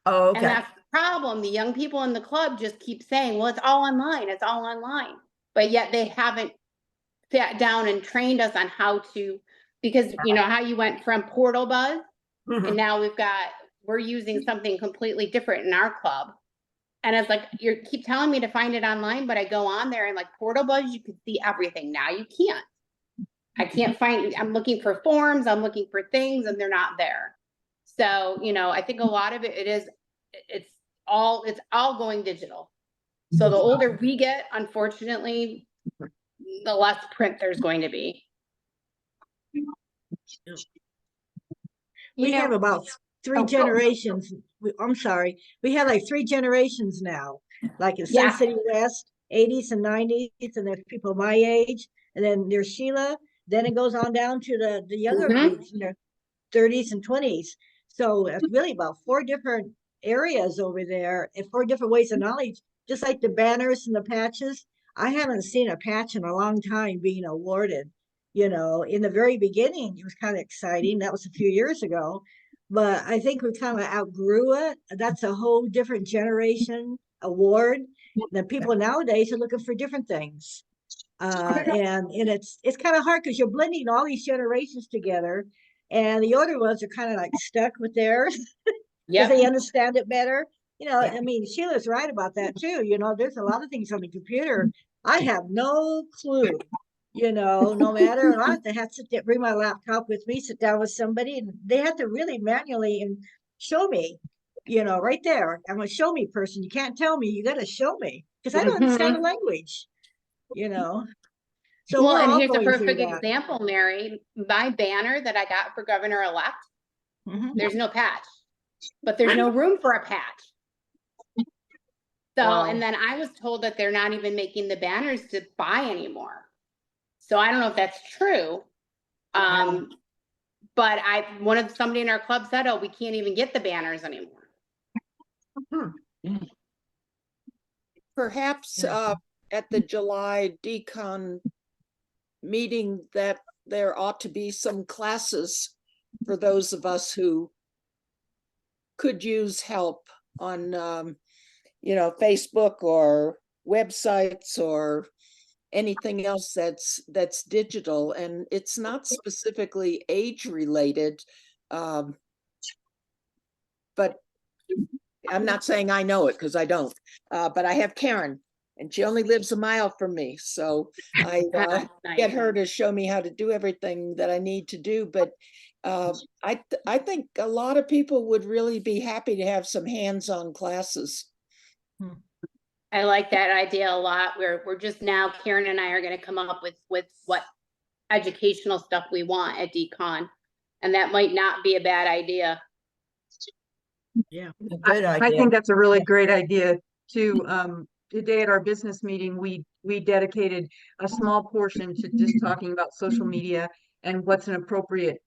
Oh, And okay. that's the problem. The young people in the club just keep saying, well, it's all online. It's all online. But yet they haven't sat down and trained us on how to, because you know how you went from Portal Buzz Mhm. and now we're using something completely different in our club. And it's like, you keep telling me to find it online, but I go on there and like Portal Buzz, you can see everything. Now you can't. I can't find, I'm looking for forms, I'm looking for things and they're not there. So, you know, I think a lot of it's all going digital. So the older we get, unfortunately, the less print there's going to be. We have about three go. generations. I'm sorry. We have like three generations now, like in Sun Yeah. City West, 80s and 90s, and there's people my age, and then there's Sheila. Then it goes on down to the younger Mhm. groups, you know, 30s and 20s. So it's really about four different areas over there and four different ways of knowledge, just like the banners and the patches. I haven't seen a patch in a long time being awarded. You know, in the very beginning, it was kind of exciting. That was a few years ago. But I think we kind of outgrew it. That's a whole different generation award. The people nowadays are looking for different things. And it's kind of hard because you're blending all these generations together, and the older ones are kind of like stuck with theirs because Yep. they understand it better. You know, I mean, Sheila's right about that too. You know, there's a lot of things on the computer I have no clue. You know, no matter, and I have to sit there, bring my laptop with me, sit down with somebody, and they have to really manually and show me. You know, right there. I'm a show me person. You can't tell me. You got to show me because I don't understand the language. You know. So Well, we're and all here's a going through perfect that. example, Mary. My banner that I got for governor-elect, Mhm. there's no patch, but there's no room for a patch. So, Wow. and then I was told that they're not even making the banners to buy anymore. So I don't know if that's true. But somebody in our club said, oh, we can't even get the banners anymore. Perhaps at the July decon meeting that there ought to be some classes for those of us who could use help on you know, Facebook or websites or anything else that's digital, and it's not specifically age related. But I'm not saying I know it because I don't. But I have Karen, and she only lives a mile from me, so I get her to show me how to do everything that I need to do. But I think a lot of people would really be happy to have some hands-on classes. I like that idea a lot. We're just now, Karen and I are going to come up with what educational stuff we want at decon, and that might not be a bad idea. Yeah. Good I idea. think that's a really great idea too. Today at our business meeting, we dedicated a small portion to just talking about social media and what's an appropriate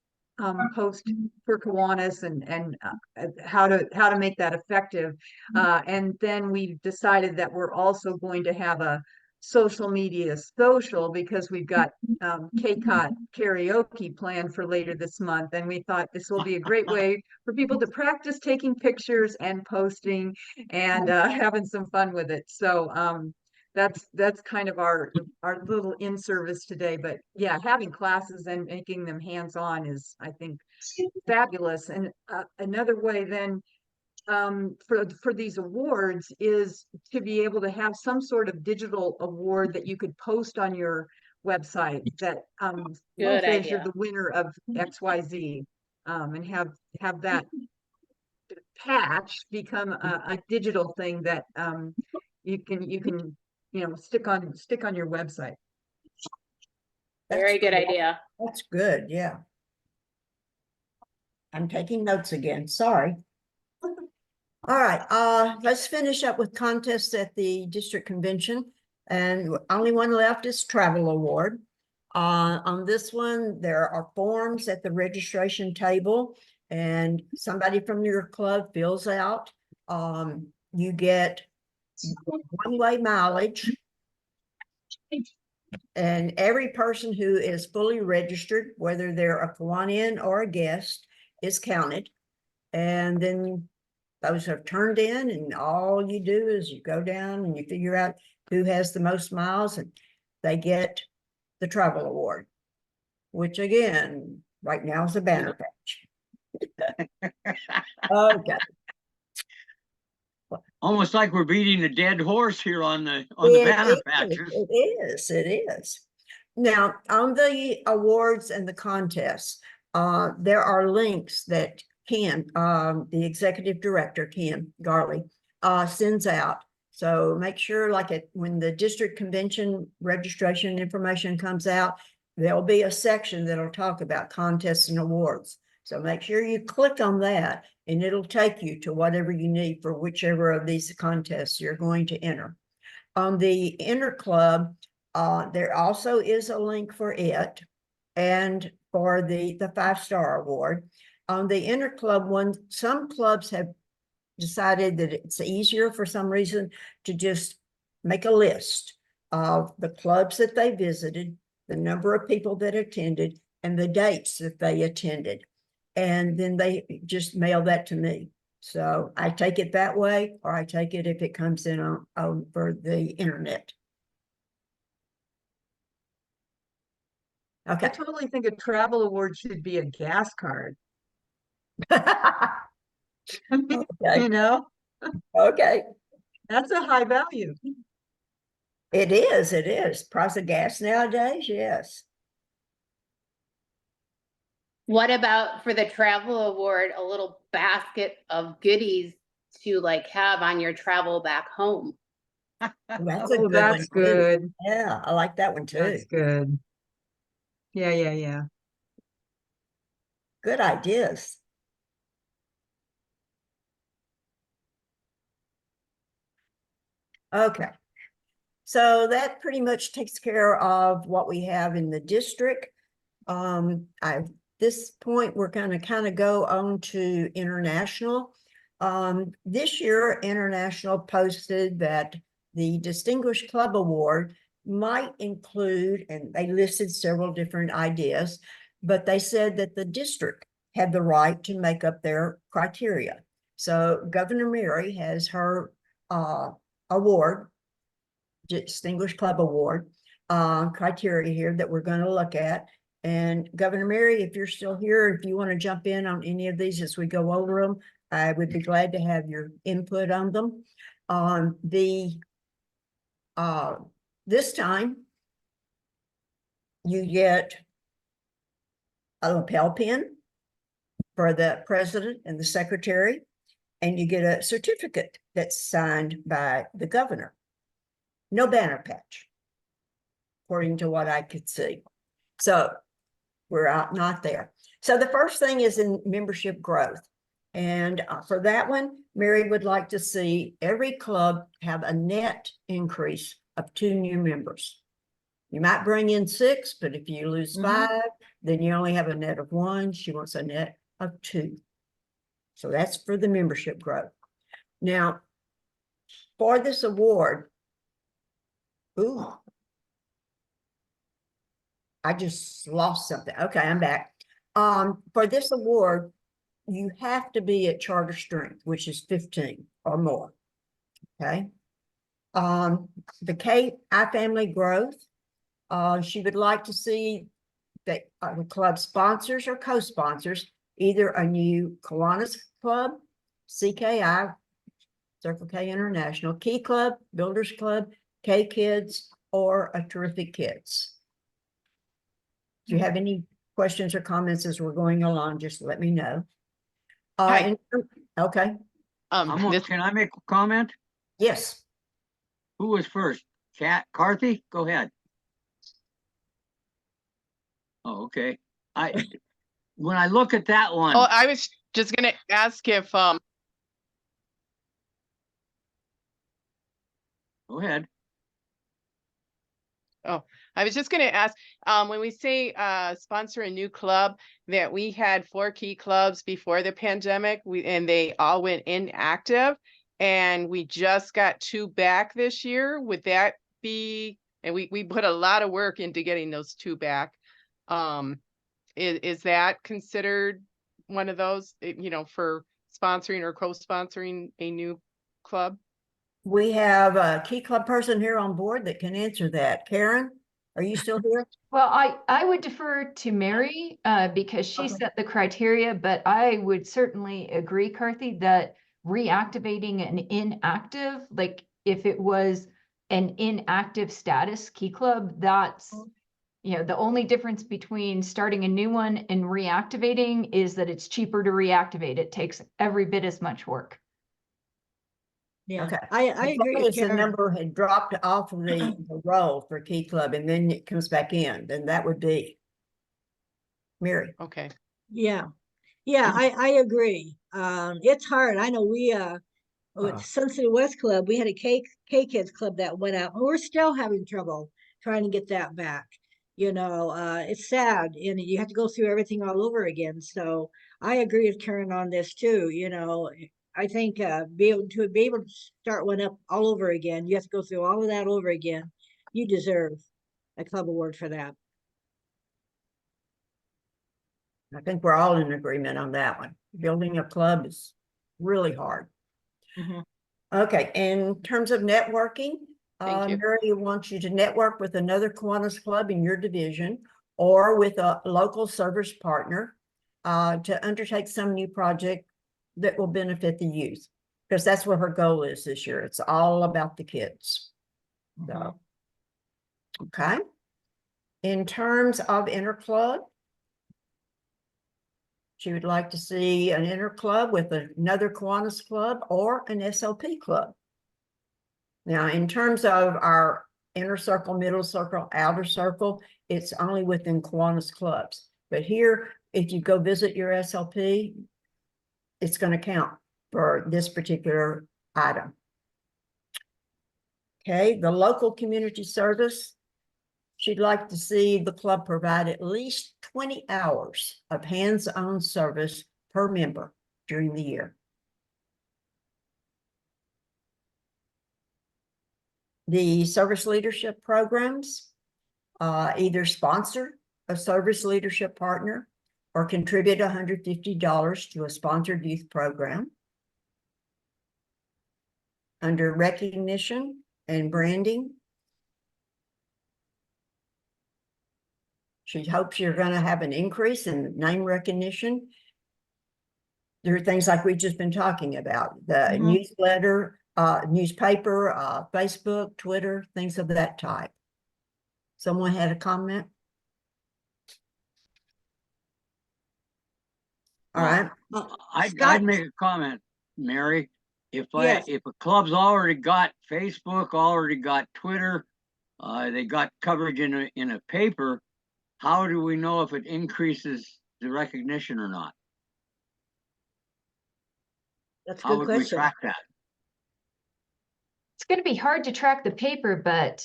post for Kiwanis and how to make that effective. And then we decided that we're also going to have a social media social because we've got KCOT karaoke planned for later this month. And we thought this will be a great way for people to practice taking pictures and posting and having some fun with it. So that's kind of our little in-service today. But yeah, having classes and making them hands-on is, I think, fabulous. And another way then for these awards is to be able to have some sort of digital award that you could post on your website that Good says you're idea. the winner of XYZ, and have that patch become a digital thing that you can stick on your website. Very good idea. That's good, yeah. I'm taking notes again, sorry. All right, let's finish up with contests at the district convention. And only one left is travel award. On this one, there are forms at the registration table and somebody from your club fills out. You get one-way mileage. And every person who is fully registered, whether they're a come-on-in or a guest, is counted. And then those are turned in, and all you do is you go down and you figure out who has the most miles, and they get the travel award, which again, right now is a banner patch. Okay. Almost like we're beating a dead horse here on the It banner is, patches. it is. Now, on the awards and the contests, there are links that the executive director, Ken Garley, sends out. So make sure, like when the district convention registration information comes out, there'll be a section that'll talk about contests and awards. So make sure you click on that and it'll take you to whatever you need for whichever of these contests you're going to enter. On the Inner Club, there also is a link for it and for the 5-star award. On the Inner Club one, some clubs have decided that it's easier for some reason to just make a list of the clubs that they visited, the number of people that attended, and the dates that they attended. And then they just mail that to me. So I take it that way, or I take it if it comes in over the internet. Okay. I totally think a travel award should be a gas card. Okay. You know, Okay. that's a high value. It is. It is. Price of gas nowadays. Yes. What about for the travel award, a little basket of goodies to like have on your travel back home? That's a Oh, good that's one, too. good. Yeah, I like that one too. That's good. Yeah. Good ideas. Okay. So that pretty much takes care of what we have in the district. At this point, we're going to kind of go on to international. This year, International posted that the Distinguished Club Award might include, and they listed several different ideas, but they said that the district had the right to make up their criteria. So Governor Mary has her award, Distinguished Club Award, criteria here that we're going to look at. And Governor Mary, if you're still here, if you want to jump in on any of these as we go over them, I would be glad to have your input on them. This time, you get a lapel pin for the president and the secretary, and you get a certificate that's signed by the governor. No banner patch, according to what I could see. So we're not there. So the first thing is in membership growth. And for that one, Mary would like to see every club have a net increase of 2 new members. You might bring in 6, but if you lose 5, then you only have a net of 1. She wants a net of 2. So that's for the membership growth. Now, for this award, Ooh. I just lost something. Okay, I'm back. For this award, you have to be at charter strength, which is 15 or more. Okay. The KI family growth, she would like to see that the club sponsors or co-sponsors either a new Kiwanis Club, CKI, Circle K International, Key Club, Builders Club, K Kids, or a Terrific Kids. If you have any questions or comments as we're going along, just let me know. Hi. Okay, Can I make a comment? yes. Who was first? Carthy? Go ahead. Oh, okay. When I look at that one. Oh, I was just gonna ask if, Go ahead. Oh, I was just gonna ask, when we say sponsor a new club, that we had 4 key clubs before the pandemic, and they all went inactive, and we just got 2 back this year. Would that be, and we put a lot of work into getting those 2 back. Is that considered one of those, you know, for sponsoring or co-sponsoring a new club? We have a Key Club person here on board that can answer that. Karen, are you still here? Well, I would defer to Mary because she Okay. set the criteria, but I would certainly agree, Carthy, that reactivating an inactive, like if it was an inactive status key club, that's, you know, the only difference between starting a new one and reactivating is that it's cheaper to reactivate. It takes every bit as much work. Yeah, Okay. I As agree long with as the Karen. number had dropped off of the roll for Key Club and then it comes back in, then that would be Mary. Okay. Yeah, yeah, I agree. It's hard. I know we with Sun City West Club, we had a K Kids Club that went out, and we're still having trouble trying to get that back. You know, it's sad, and you have to go through everything all over again. So I agree with Karen on this too. You know, I think be able to start one up all over again, you have to go through all of that over again. You deserve a club award for that. I think we're all in agreement on that one. Building a club is really hard. Mhm. Okay, in terms of networking, Thank you. Mary wants you to network with another Kiwanis club in your division or with a local service partner to undertake some new project that will benefit the youth, because that's what her goal is this year. It's all about the kids. So, okay. In terms of interclub, she would like to see an interclub with another Kiwanis club or an SLP club. Now, in terms of our inner circle, middle circle, outer circle, it's only within Kiwanis clubs. But here, if you go visit your SLP, it's going to count for this particular item. Okay, the local community service, she'd like to see the club provide at least 20 hours of hands-on service per member during the year. The service leadership programs, either sponsor a service leadership partner or contribute $150 to a sponsored youth program. Under recognition and branding, she hopes you're going to have an increase in name recognition. There are things like we've just been talking about, the newsletter, newspaper, Facebook, Twitter, things of that type. Someone had a comment? All right. I'd make a comment, Mary. If Yes. if a club's already got Facebook, already got Twitter, they got coverage in a paper, how do we know if it increases the recognition or not? That's a How good would we question. track that? It's going to be hard to track the paper, but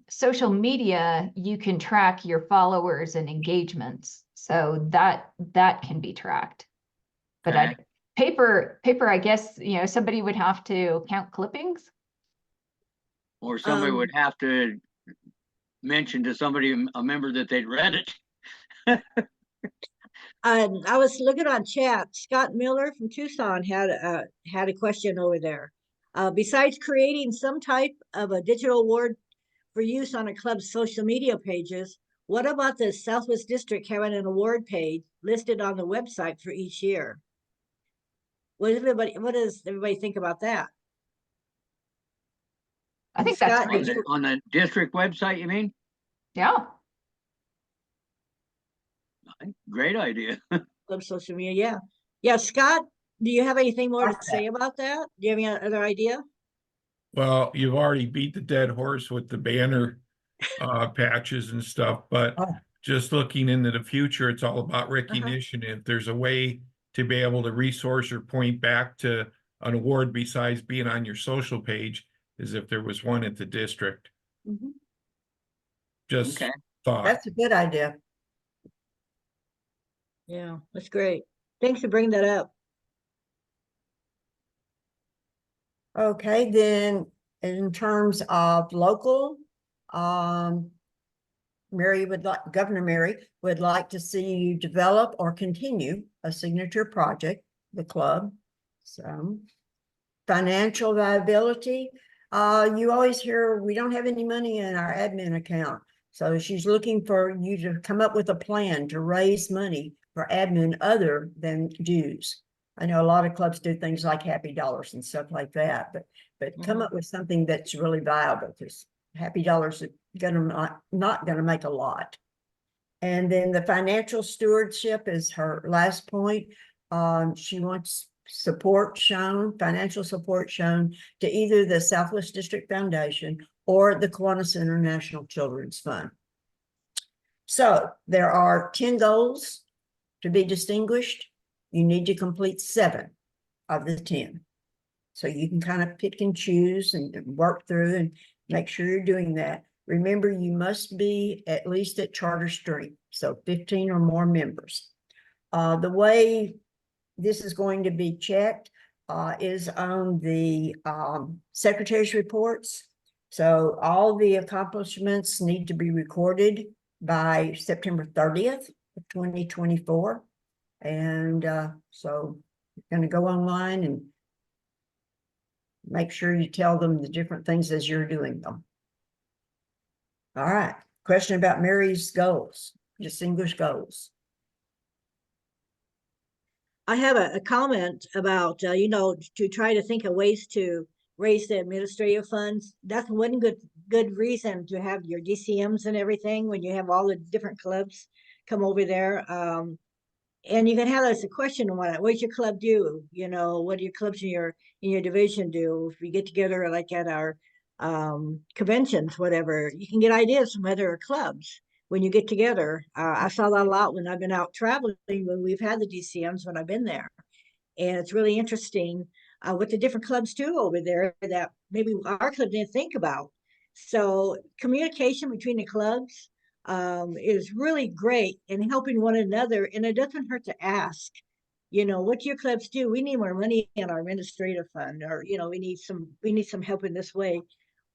social media, you can track your followers and engagements. So that can be tracked. But Okay. paper, I guess, you know, somebody would have to count clippings. Or somebody would have to mention to somebody, a member, that they'd read it. I was looking on chat. Scott Miller from Tucson had a question over there. Besides creating some type of a digital award for use on a club's social media pages, what about the Southwest District having an award page listed on the website for each year? What does everybody think about that? I think that's Scott, great. On the district website, you mean? Yeah. Great idea. Club social media, yeah. Yeah, Scott, do you have anything more to Okay. say about that? Do you have any other idea? Well, you've already beat the dead horse with the banner patches and stuff, but Oh. just looking into the future, it's all about recognition. If there's a way to be able to resource or point back to an award besides being on your social page, as if there was one at the district. Mhm. Just Okay. thought. That's a good idea. Yeah, that's great. Thanks for bringing that up. Okay, then in terms of local, Governor Mary would like to see you develop or continue a signature project, the club. So financial viability, you always hear we don't have any money in our admin account. So she's looking for you to come up with a plan to raise money for admin other than dues. I know a lot of clubs do things like Happy Dollars and stuff like that, but come up with something that's really viable, because Happy Dollars is not gonna make a lot. And then the financial stewardship is her last point. She wants financial support shown to either the Southwest District Foundation or the Kiwanis International Children's Fund. So there are 10 goals to be distinguished. You need to complete 7 of the 10. So you can kind of pick and choose and work through and make sure you're doing that. Remember, you must be at least at charter strength, so 15 or more members. The way this is going to be checked is on the secretary's reports. So all the accomplishments need to be recorded by September 30th of 2024. And so you're going to go online and make sure you tell them the different things as you're doing them. All right. Question about Mary's goals, distinguished goals. I have a comment about, to try to think of ways to raise the administrative funds. That's one good reason to have your DCMs and everything when you have all the different clubs come over there. And you can have as a question, what does your club do? What do your clubs in your division do? If we get together like at our conventions, whatever, you can get ideas from other clubs when you get together. I saw that a lot when I've been out traveling, when we've had the DCMs when I've been there. And it's really interesting what the different clubs do over there that maybe our club didn't think about. So communication between the clubs is really great in helping one another. And it doesn't hurt to ask, what do your clubs do? We need more money in our administrative fund, or, we need some help in this way.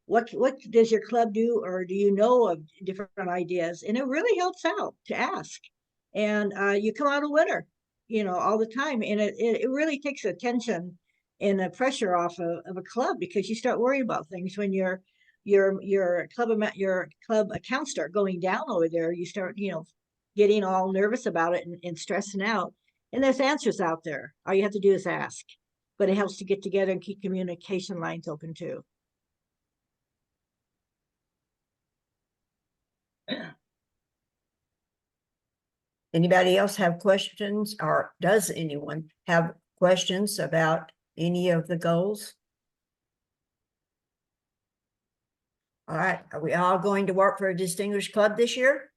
What does your club do, or do you know of different ideas? And it really helps out to ask, and you come out a winner, all the time. And it really takes the tension and the pressure off of a club, because you start worrying about things when your club accounts start going down over there. You start getting all nervous about it and stressing out. And there's answers out there. All you have to do is ask. But it helps to get together and keep communication lines open too. Anybody else have questions, or does anyone have questions about any of the goals? All right, are we all going to work for a distinguished club this year?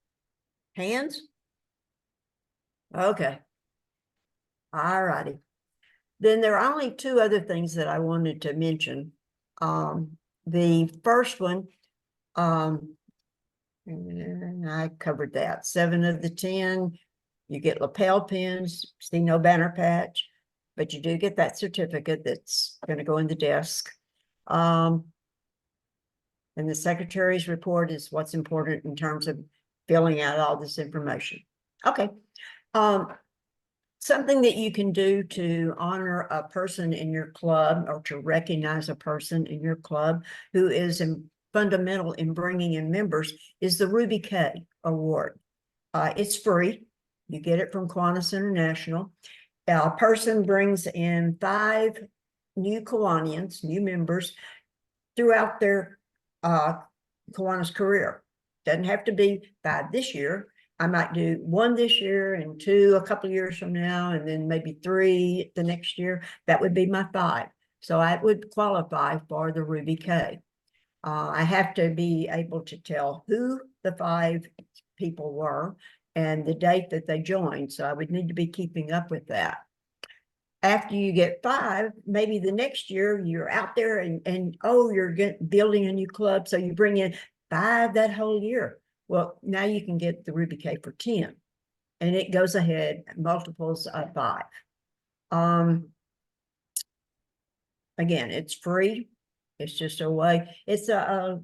Hands? Okay. All righty. Then there are only 2 other things that I wanted to mention. The first one, and I covered that. 7 of the 10, you get lapel pins, see no banner patch, but you do get that certificate that's going to go in the desk. And the secretary's report is what's important in terms of filling out all this information. Okay. Something that you can do to honor a person in your club or to recognize a person in your club who is fundamental in bringing in members is the Ruby K Award. It's free. You get it from Kiwanis International. A person brings in 5 new Kiwanians, new members, throughout their Kiwanis career. Doesn't have to be 5 this year. I might do 1 this year and 2 a couple of years from now, and then maybe 3 the next year. That would be my 5. So I would qualify for the Ruby K. I have to be able to tell who the 5 people were and the date that they joined. So I would need to be keeping up with that. After you get 5, maybe the next year you're out there and oh, you're building a new club. So you bring in 5 that whole year. Well, now you can get the Ruby K for 10, and it goes ahead multiples of 5. Again, it's free. It's just a way. It's a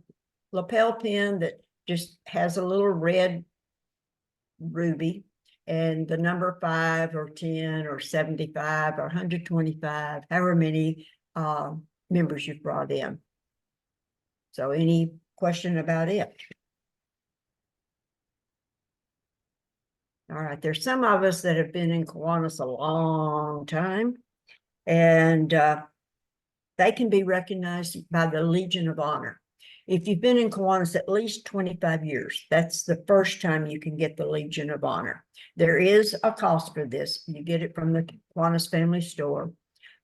lapel pin that just has a little red ruby and the number 5 or 10 or 75 or 125, however many members you've brought in. So any question about it? All right, there's some of us that have been in Kiwanis a long time, and they can be recognized by the Legion of Honor. If you've been in Kiwanis at least 25 years, that's the first time you can get the Legion of Honor. There is a cost for this. You get it from the Kiwanis Family Store.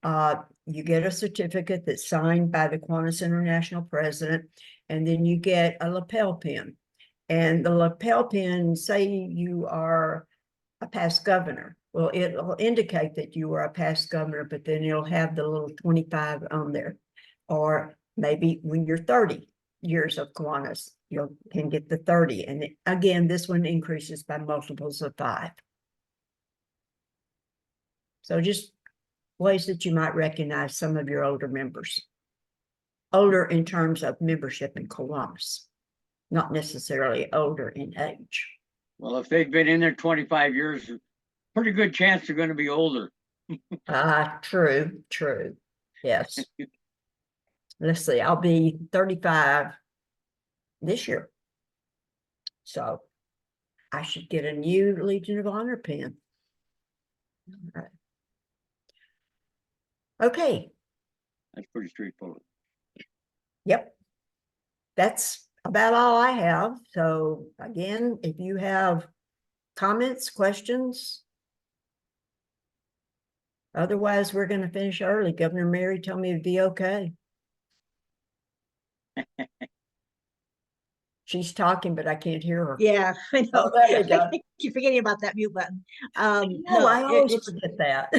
You get a certificate that's signed by the Kiwanis International President, and then you get a lapel pin. And the lapel pin, say you are a past governor. Well, it'll indicate that you were a past governor, but then it'll have the little 25 on there. Or maybe when you're 30 years of Kiwanis, you can get the 30. And again, this one increases by multiples of 5. So just ways that you might recognize some of your older members. Older in terms of membership in Kiwanis, not necessarily older in age. Well, if they've been in there 25 years, pretty good chance they're going to be older. True. Yes. Let's see, I'll be 35 this year. So I should get a new Legion of Honor pin. All right. Okay. That's pretty straightforward. Yep. That's about all I have. So again, if you have comments, questions, otherwise we're going to finish early. Governor Mary told me it'd be okay. She's talking, but I can't hear her. Yeah, I know. Oh, there we go. I keep forgetting about that mute button. No, I always forget that.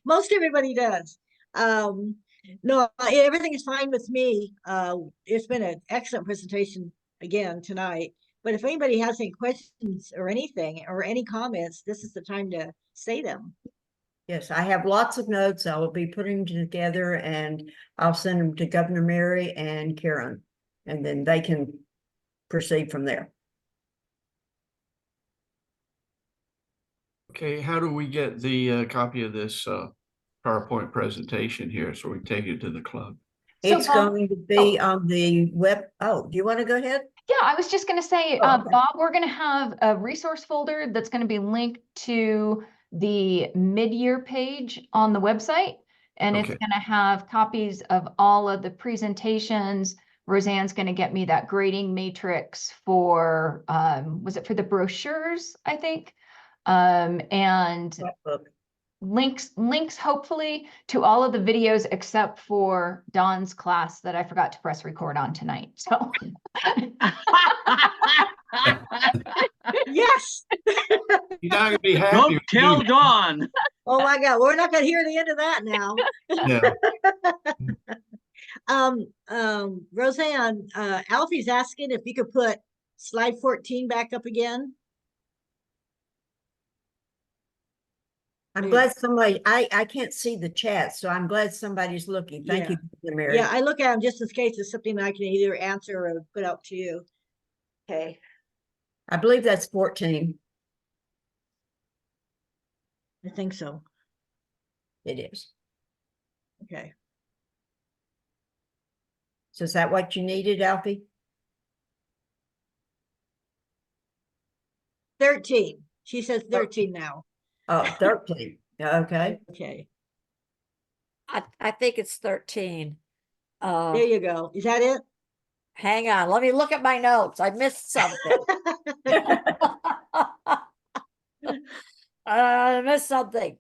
Most everybody does. No, everything is fine with me. It's been an excellent presentation again tonight. But if anybody has any questions or anything or any comments, this is the time to say them. Yes, I have lots of notes. I will be putting them together and I'll send them to Governor Mary and Karen, and then they can proceed from there. Okay, how do we get the copy of this PowerPoint presentation here so we can take it to the club? So, It's Bob, going to be on the web. Oh, do you want to go ahead? yeah, I was just going to say, Oh, okay. Bob, we're going to have a resource folder that's going to be linked to the mid-year page on the website. And it's Okay. going to have copies of all of the presentations. Roseanne's going to get me that grading matrix for, was it for the brochures, I think? And links hopefully to all of the videos except for Dawn's class that I forgot to press record on tonight. So Yes. You're not gonna be happy. Don't tell Dawn. Oh my God, we're not gonna hear the end of that now. Yeah. Roseanne, Alfie's asking if you could put slide 14 back up again. I'm Yeah. glad somebody, I can't see the chat, so I'm glad somebody's looking. Thank you, Mary. Yeah, I look at them just in case it's something I can either answer or put out to you. Okay. I believe that's 14. I think so. It is. Okay. So is that what you needed, Alfie? 13. She says 13 now. Oh, 13. Okay. Okay. I think it's 13. There you go. Is that it? Hang on, let me look at my notes. I missed something. I missed something.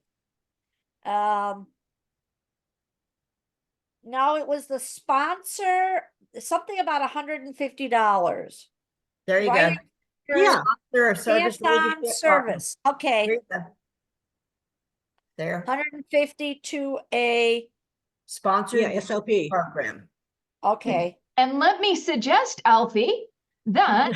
No, it was the sponsor, something about $150. There you Right. go. Yeah. Sponsor or service Hands-on leadership partner. service. Okay, There you go. There. 150 to a, Sponsored Yeah, SLP. program. okay. And let me suggest, Alfie, that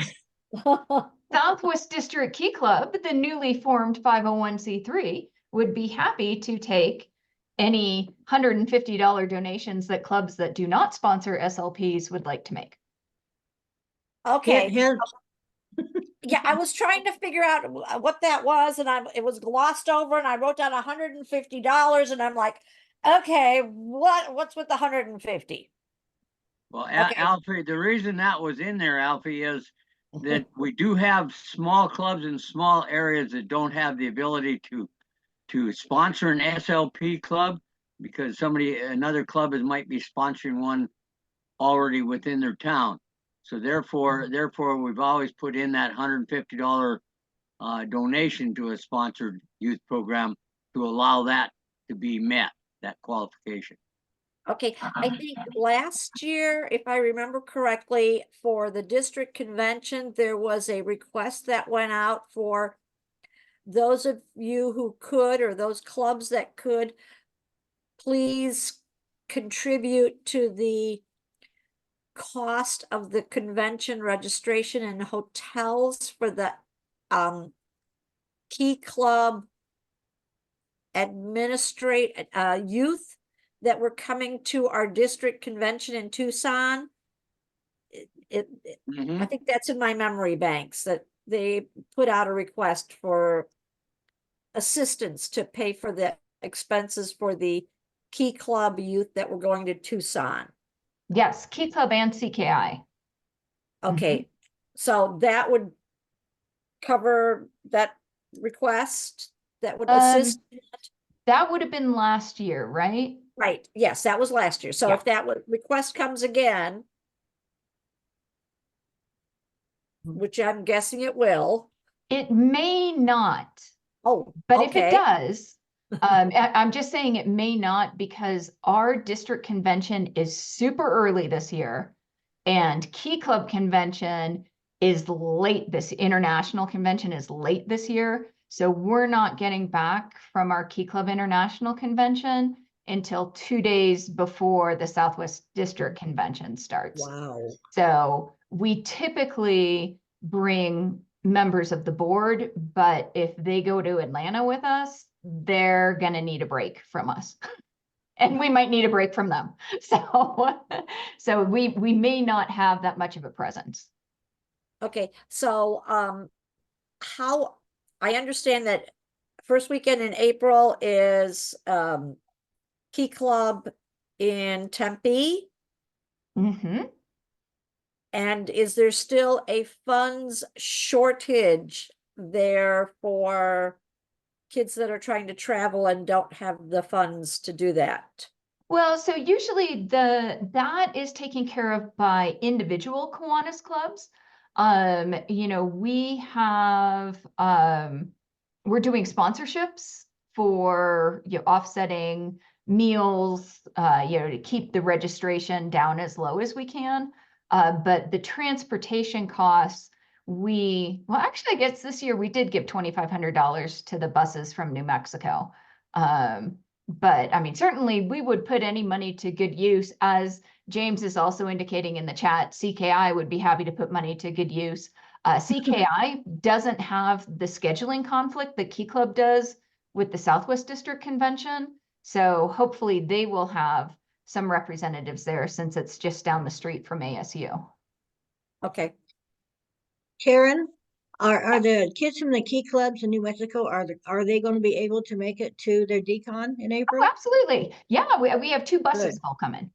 Southwest District Key Club, the newly formed 501c3, would be happy to take any $150 donations that clubs that do not sponsor SLPs would like to make. Okay, Hint. yeah, I was trying to figure out what that was, and it was glossed over, and I wrote down $150, and I'm like, okay, what's with the 150? Well, Okay. Alfie, the reason that was in there, Alfie, is that we do have small clubs in small areas that don't have the ability to sponsor an SLP club because another club might be sponsoring one already within their town. So therefore, we've always put in that $150 donation to a sponsored youth program to allow that to be met, that qualification. Okay, I think last year, if I remember correctly, for the district convention, there was a request that went out for those of you who could, or those clubs that could, please contribute to the cost of the convention registration and hotels for the Key Club administrate youth that were coming to our district convention in Tucson. I think that's in my memory banks, that they put out a request for assistance to pay for the expenses for the Key Club youth that were going to Tucson. Yes, Key Club and CKI. Okay, so that would cover that request, that would assist. That would have been last year, right? Right, yes, that was last year. So Yeah. if that request comes again, which I'm guessing it will. It may not. Oh, But if it okay. does, I'm just saying it may not, because our district convention is super early this year, and Key Club convention is late. This international convention is late this year. So we're not getting back from our Key Club International Convention until 2 days before the Southwest District Convention starts. Wow. So we typically bring members of the board, but if they go to Atlanta with us, they're gonna need a break from us. And we might need a break from them. So we may not have that much of a presence. Okay, so how I understand that first weekend in April is Key Club in Tempe. Mm-hmm. And is there still a funds shortage there for kids that are trying to travel and don't have the funds to do that? Well, so usually that is taken care of by individual Kiwanis clubs. We have we're doing sponsorships for offsetting meals, to keep the registration down as low as we can. But the transportation costs, actually, I guess this year we did give $2,500 to the buses from New Mexico. But I mean, certainly we would put any money to good use. As James is also indicating in the chat, CKI would be happy to put money to good use. CKI doesn't have the scheduling conflict that Key Club does with the Southwest District Convention. So hopefully they will have some representatives there since it's just down the street from ASU. Okay. Karen, are the kids from the Key Clubs in New Mexico, are they going to be able to make it to their decon in Oh, April? absolutely. Yeah, we have 2 buses Good. all coming.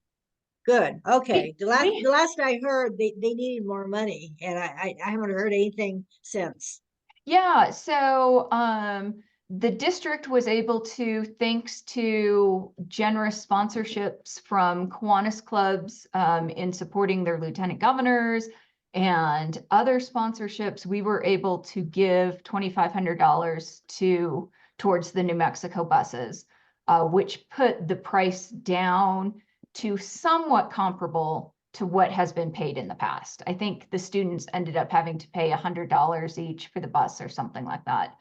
Good. Okay. The we- last I heard, they needed more money, and I haven't heard anything since. Yeah, so the district was able to, thanks to generous sponsorships from Kiwanis clubs in supporting their lieutenant governors and other sponsorships, we were able to give $2,500 towards the New Mexico buses, which put the price down to somewhat comparable to what has been paid in the past. I think the students ended up having to pay $100 each for the bus or something like that.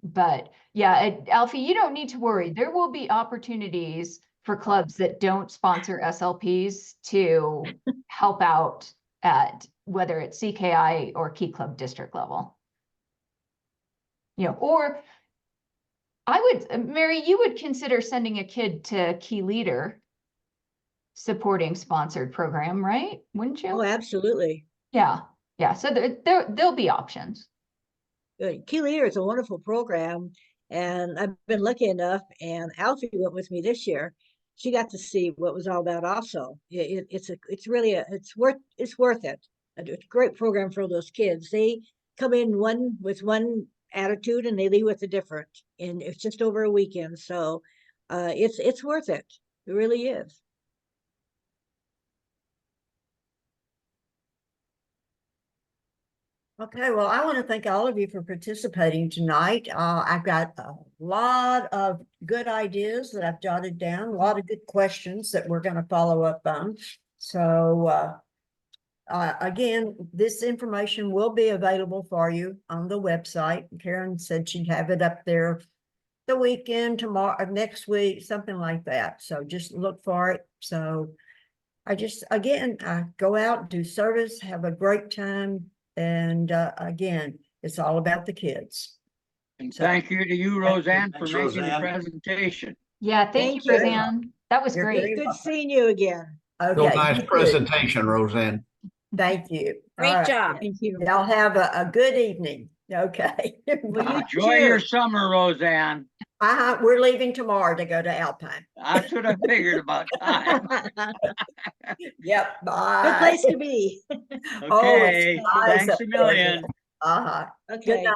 But yeah, Alfie, you don't need to worry. There will be opportunities for clubs that don't sponsor SLPs to help out at whether it's CKI or Key Club district level. You know, or I would, Mary, you would consider sending a kid to Key Leader supporting sponsored program, right? Wouldn't you? Oh, absolutely. Yeah. So there'll be options. Good. Key Leader is a wonderful program, and I've been lucky enough, and Alfie went with me this year. She got to see what it was all about also. It's worth it. It's a great program for those kids. They come in with one attitude and they leave with a different, and it's just over a weekend. So it's worth it. It really is. Okay, well, I want to thank all of you for participating tonight. I've got a lot of good ideas that I've jotted down, a lot of good questions that we're going to follow up on. So again, this information will be available for you on the website. Karen said she'd have it up there the weekend, tomorrow, next week, something like that. So just look for it. So I go out, do service, have a great time. And again, it's all about the kids. And So, thank you to you, Roseanne, for Thanks, making the Roseanne. presentation. Yeah, thank you, Thank you. Roseanne. That was You're great. very Good welcome. seeing you again. Real Okay, nice you too. presentation, Roseanne. Thank you. All Great right. job. Thank you. Y'all have a good evening. Okay. Well, you Enjoy your too. summer, Roseanne. We're leaving tomorrow to go to Alpine. That's what I figured about time. Yep. Good Bye. place to be. Oh, it's Okay, nice thanks up a there. million. Uh-huh. Good Okay. night.